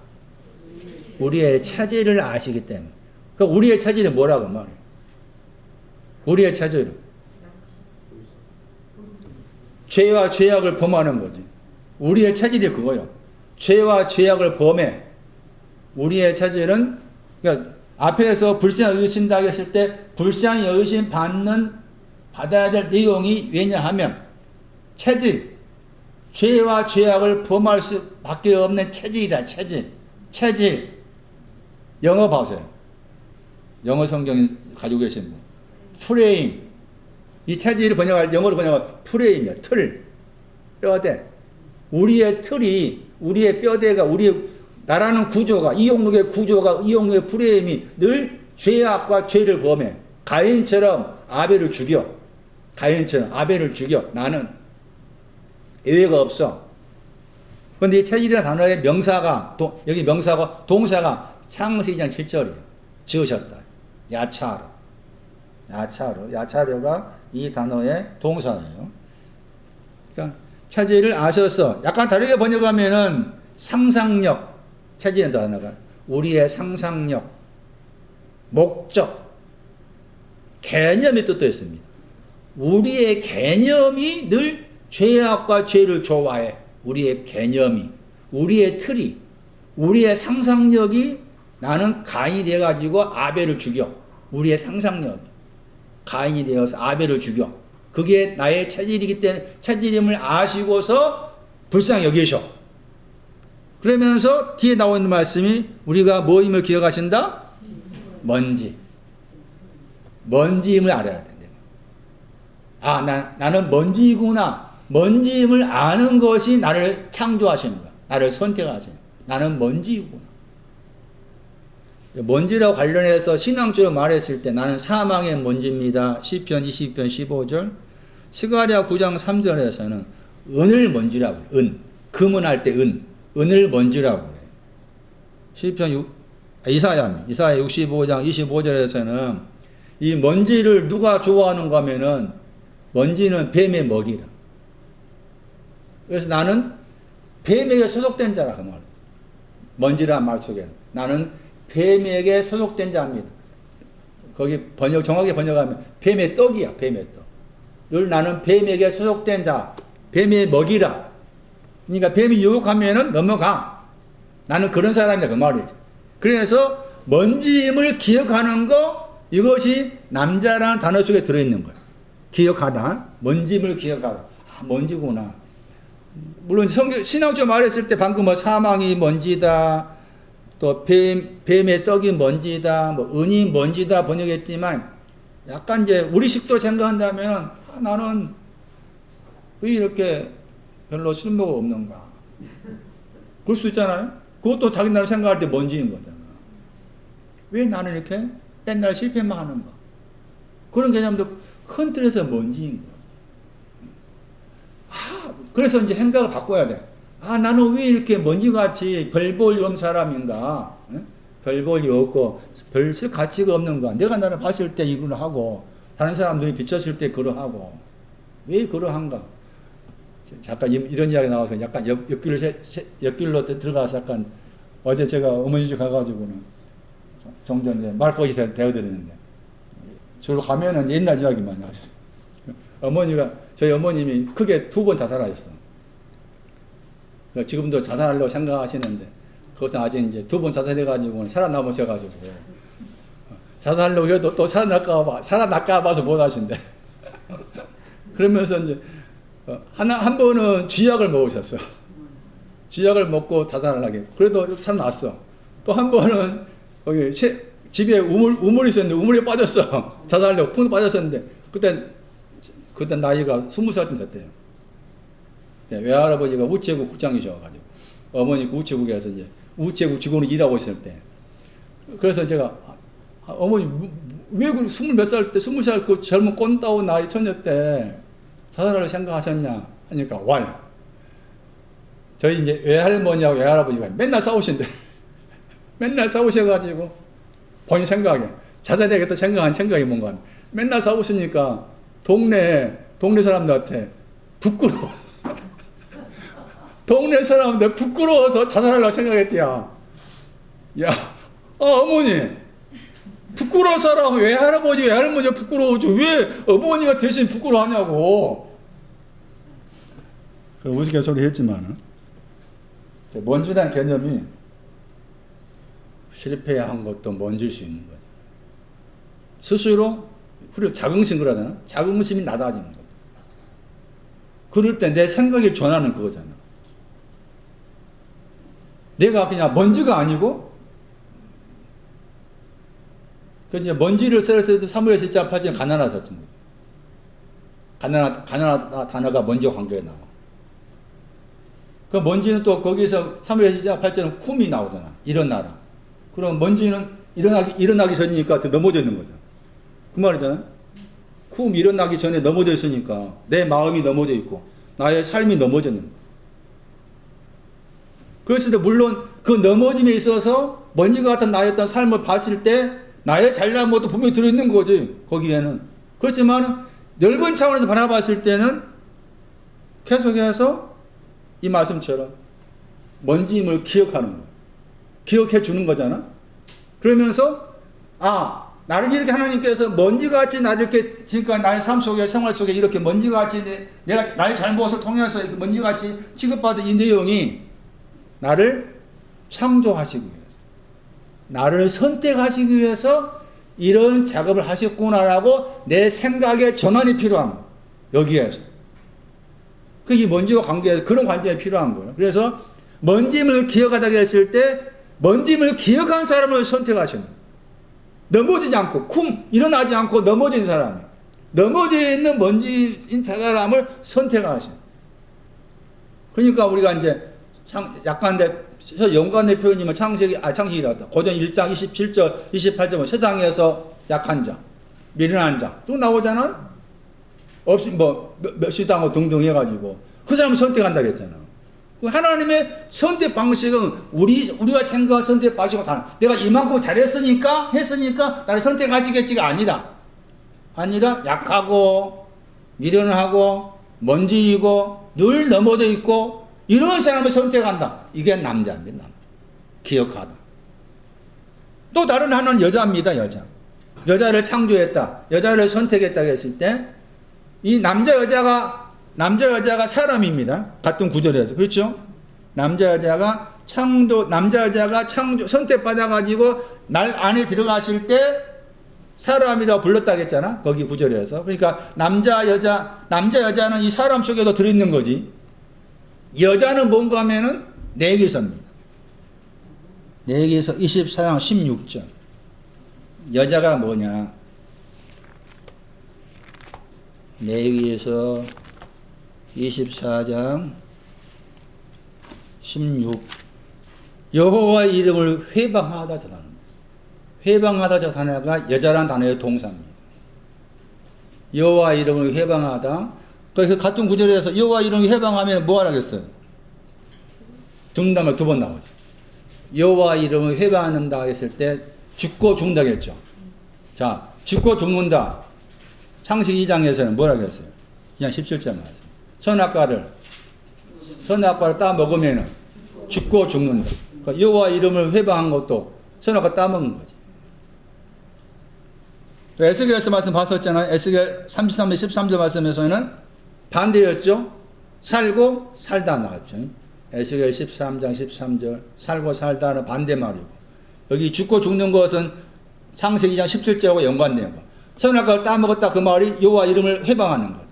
우리의 차지를 아시기 때문에. 그러니까 우리의 차지는 뭐라고 말해요? 우리의 차지는 죄와 죄악을 범하는 거지. 우리의 차질이 그거요. 죄와 죄악을 범해. 우리의 차질은 그러니까 앞에서 불쌍히 여기신다고 했을 때 불쌍히 여기심 받아야 될 내용이 왜냐하면 체질, 죄와 죄악을 범할 수밖에 없는 체질이라 체질. 영어 봐세요. 영어 성경 가지고 계신 분. 프레임. 이 체질을 영어로 번역할 프레임이야. 틀. 뼈대. 우리의 틀이, 우리의 뼈대가, 나라는 구조가, 이용록의 프레임이 늘 죄악과 죄를 범해. 가인처럼 아벨을 죽여. 나는. 예외가 없어. 그런데 이 체질이라는 단어의 명사가, 여기 명사가, 동사가 창세기 2장 7절이에요. 지으셨다. 야차로가 이 단어의 동사예요. 그러니까 체질을 아셔서 약간 다르게 번역하면은 상상력, 체질의 단어가 우리의 상상력, 목적, 개념이 뜻도 있습니다. 우리의 개념이 늘 죄악과 죄를 좋아해. 우리의 개념이, 우리의 틀이, 우리의 상상력이 나는 가인이 돼가지고 아벨을 죽여. 우리의 상상력이 가인이 되어서 아벨을 죽여. 그게 나의 체질이기 때문에 체질임을 아시고서 불쌍히 여기셔. 그러면서 뒤에 나와 있는 말씀이 우리가 뭐임을 기억하신다? 먼지임을 알아야 돼. 나는 먼지이구나. 먼지임을 아는 것이 나를 창조하시는 거야. 나를 선택하시는 거야. 나는 먼지이구나. 먼지라고 관련해서 신앙적으로 말했을 때 나는 사망의 먼지입니다. 시편 20편 15절. 스가랴 9장 3절에서는 은을 먼지라고 그래. 금은 할 때 은을 먼지라고 그래. 시편 이사야 65장 25절에서는 이 먼지를 누가 좋아하는가 하면은 먼지는 뱀의 먹이라. 그래서 나는 뱀에게 소속된 자라 그 말이야. 먼지라는 말 속에는 나는 뱀에게 소속된 자입니다. 거기 정확하게 번역하면 뱀의 떡이야. 뱀의 떡. 늘 나는 뱀에게 소속된 자, 뱀의 먹이라. 그러니까 뱀이 유혹하면은 넘어가. 나는 그런 사람이다 그 말이죠. 그래서 먼지임을 기억하는 거, 이것이 남자라는 단어 속에 들어있는 거예요. 기억하다. 먼지임을 기억하다. 먼지구나. 물론 신앙적으로 말했을 때 방금 사망이 먼지다, 또 뱀의 떡이 먼지다, 은이 먼지다 번역했지만 약간 이제 우리식도 생각한다면 나는 왜 이렇게 별로 쓸모가 없는가. 그럴 수 있잖아요. 그것도 자기 나름 생각할 때 먼지인 거잖아. 왜 나는 이렇게 맨날 실패만 하는 거. 그런 개념도 큰 틀에서 먼지인 거. 그래서 이제 생각을 바꿔야 돼. 나는 왜 이렇게 먼지같이 별 볼 일 없는 사람인가? 별 볼 일 없고 별 쓸 가치가 없는가? 내가 나를 봤을 때 이걸 하고 다른 사람들이 비쳤을 때 그러하고 왜 그러한가? 잠깐 이런 이야기 나와서 약간 옆길로 들어가서 약간 어제 제가 어머니 집 가가지고는 종전 이제 말벗이 되어드리는데 저로 가면은 옛날 이야기만 하죠. 저희 어머님이 크게 2번 자살하셨어. 지금도 자살하려고 생각하시는데 그것은 아직 이제 2번 자살해가지고 살아남으셔가지고 자살하려고 해도 또 살아날까 봐서 못 하신대. 그러면서 이제 한 번은 쥐약을 먹으셨어. 쥐약을 먹고 자살을 하게. 그래도 살아났어. 또 한 번은 거기 집에 우물이 있었는데 우물에 빠졌어. 자살하려고 푹 빠졌었는데 그때 나이가 20살쯤 됐대요. 외할아버지가 우체국 국장이셔가지고 어머니 그 우체국에서 이제 우체국 직원으로 일하고 있을 때 그래서 제가 어머니 왜 그 20몇 살 때 20살 그 젊은 꼰다운 나이 처녀 때 자살을 생각하셨냐 하니까 저희 이제 외할머니하고 외할아버지가 맨날 싸우신대. 맨날 싸우셔가지고 본인 생각에 자살해야겠다 생각한 생각이 뭔가 맨날 싸우시니까 동네 사람들한테 부끄러워. 동네 사람들 부끄러워서 자살하려고 생각했대야. 어머니 부끄러운 사람 외할아버지 외할머니가 부끄러워지 왜 어머니가 대신 부끄러워하냐고. 우스갯소리 했지만은 먼지라는 개념이 실패한 것도 먼지일 수 있는 거죠. 스스로 그리고 자긍심 그러잖아. 자긍심이 낮아지는 거죠. 그럴 때 내 생각이 전하는 그거잖아. 내가 그냥 먼지가 아니고 그 이제 먼지를 쓰러뜨려도 사무엘 7장 8절 가난하다 했던 거예요. 가난하다 단어가 먼지와 관계에 나와. 그 먼지는 또 거기서 사무엘 7장 8절은 쿰이 나오잖아. 일어나라. 그럼 먼지는 일어나기 전이니까 넘어져 있는 거죠. 그 말이잖아요. 쿰 일어나기 전에 넘어져 있으니까 내 마음이 넘어져 있고 나의 삶이 넘어져 있는 거예요. 그랬을 때 물론 그 넘어짐에 있어서 먼지가 같은 나의 어떤 삶을 봤을 때 나의 잘잘못도 분명히 들어있는 거지 거기에는. 그렇지만 넓은 차원에서 바라봤을 때는 계속해서 이 말씀처럼 먼지임을 기억하는 거예요. 기억해 주는 거잖아. 그러면서 나를 이렇게 하나님께서 먼지같이 나를 이렇게 지금까지 나의 삶 속에 생활 속에 이렇게 먼지같이 내가 나의 잘못을 통해서 이렇게 먼지같이 취급받은 이 내용이 나를 창조하시기 위해서 나를 선택하시기 위해서 이런 작업을 하셨구나라고 내 생각의 전환이 필요한 거예요. 여기에서 이 먼지와 관계에서 그런 관점이 필요한 거예요. 그래서 먼지임을 기억하다고 했을 때 먼지임을 기억한 사람을 선택하시는 거예요. 넘어지지 않고 일어나지 않고 넘어진 사람이 넘어져 있는 먼지인 사람을 선택하시는. 그러니까 우리가 이제 약간 연관의 표현이면 창세기라다. 고전 1장 27절 28절은 세상에서 약한 자 미련한 자 쭉 나오잖아. 없이 몇 시당고 등등 해가지고 그 사람을 선택한다고 했잖아. 하나님의 선택 방식은 우리가 생각한 선택 방식과 다른. 내가 이만큼 잘했으니까 나를 선택하시겠지가 아니라 약하고 미련하고 먼지이고 늘 넘어져 있고 이런 사람을 선택한다. 이게 남자입니다. 기억하다. 또 다른 하나는 여자입니다. 여자를 창조했다. 여자를 선택했다고 했을 때 이 남자 여자가 사람입니다. 같은 구절에서. 그렇죠? 남자 여자가 선택받아가지고 날 안에 들어갔을 때 사람이라고 불렀다고 했잖아. 거기 구절에서. 그러니까 남자 여자는 이 사람 속에도 들어있는 거지. 여자는 뭔가 하면은 레위기서입니다. 레위기서 24장 16절. 여자가 뭐냐? 레위기서 24장 16. 여호와의 이름을 회방하다 전하는 거예요. 회방하다 저 단어가 여자란 단어의 동사입니다. 여호와 이름을 회방하다. 그래서 같은 구절에서 여호와 이름을 회방하면 뭐 하라겠어요? 등단말 두 번 나오죠. 여호와 이름을 회방한다 했을 때 죽고 죽는다겠죠. 자, 죽고 죽는다. 창세기 2장에서는 뭐라고 했어요? 그냥 17절 말씀. 선악과를 따먹으면 죽고 죽는다. 그러니까 여호와 이름을 회방한 것도 선악과 따먹는 거지. 에스겔서 말씀 봤었잖아요. 에스겔 33절 13절 말씀에서는 반대였죠. 살고 살다 나왔죠. 에스겔 13장 13절 살고 살다는 반대말이고, 여기 죽고 죽는 것은 창세기 2장 17절하고 연관된 거. 선악과를 따먹었다 그 말이 여호와 이름을 회방하는 거죠.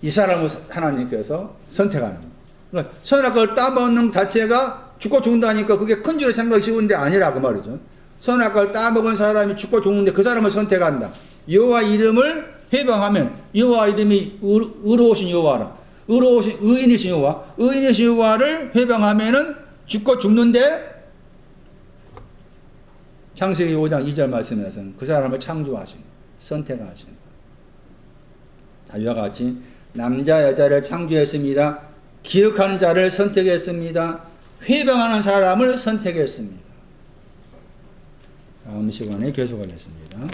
이 사람을 하나님께서 선택하는 거예요. 그러니까 선악과를 따먹는 자체가 죽고 죽는다니까 그게 큰 줄로 생각이 쉬운데 아니라 그 말이죠. 선악과를 따먹은 사람이 죽고 죽는데 그 사람을 선택한다. 여호와 이름을 회방하면 여호와 이름이 의로우신 여호와라. 의로우신 의인이신 여호와. 의인이신 여호와를 회방하면은 죽고 죽는데 창세기 5장 2절 말씀에서는 그 사람을 창조하신, 선택하신. 자, 이와 같이 남자 여자를 창조했습니다. 기억하는 자를 선택했습니다. 회방하는 사람을 선택했습니다. 다음 시간에 계속하겠습니다.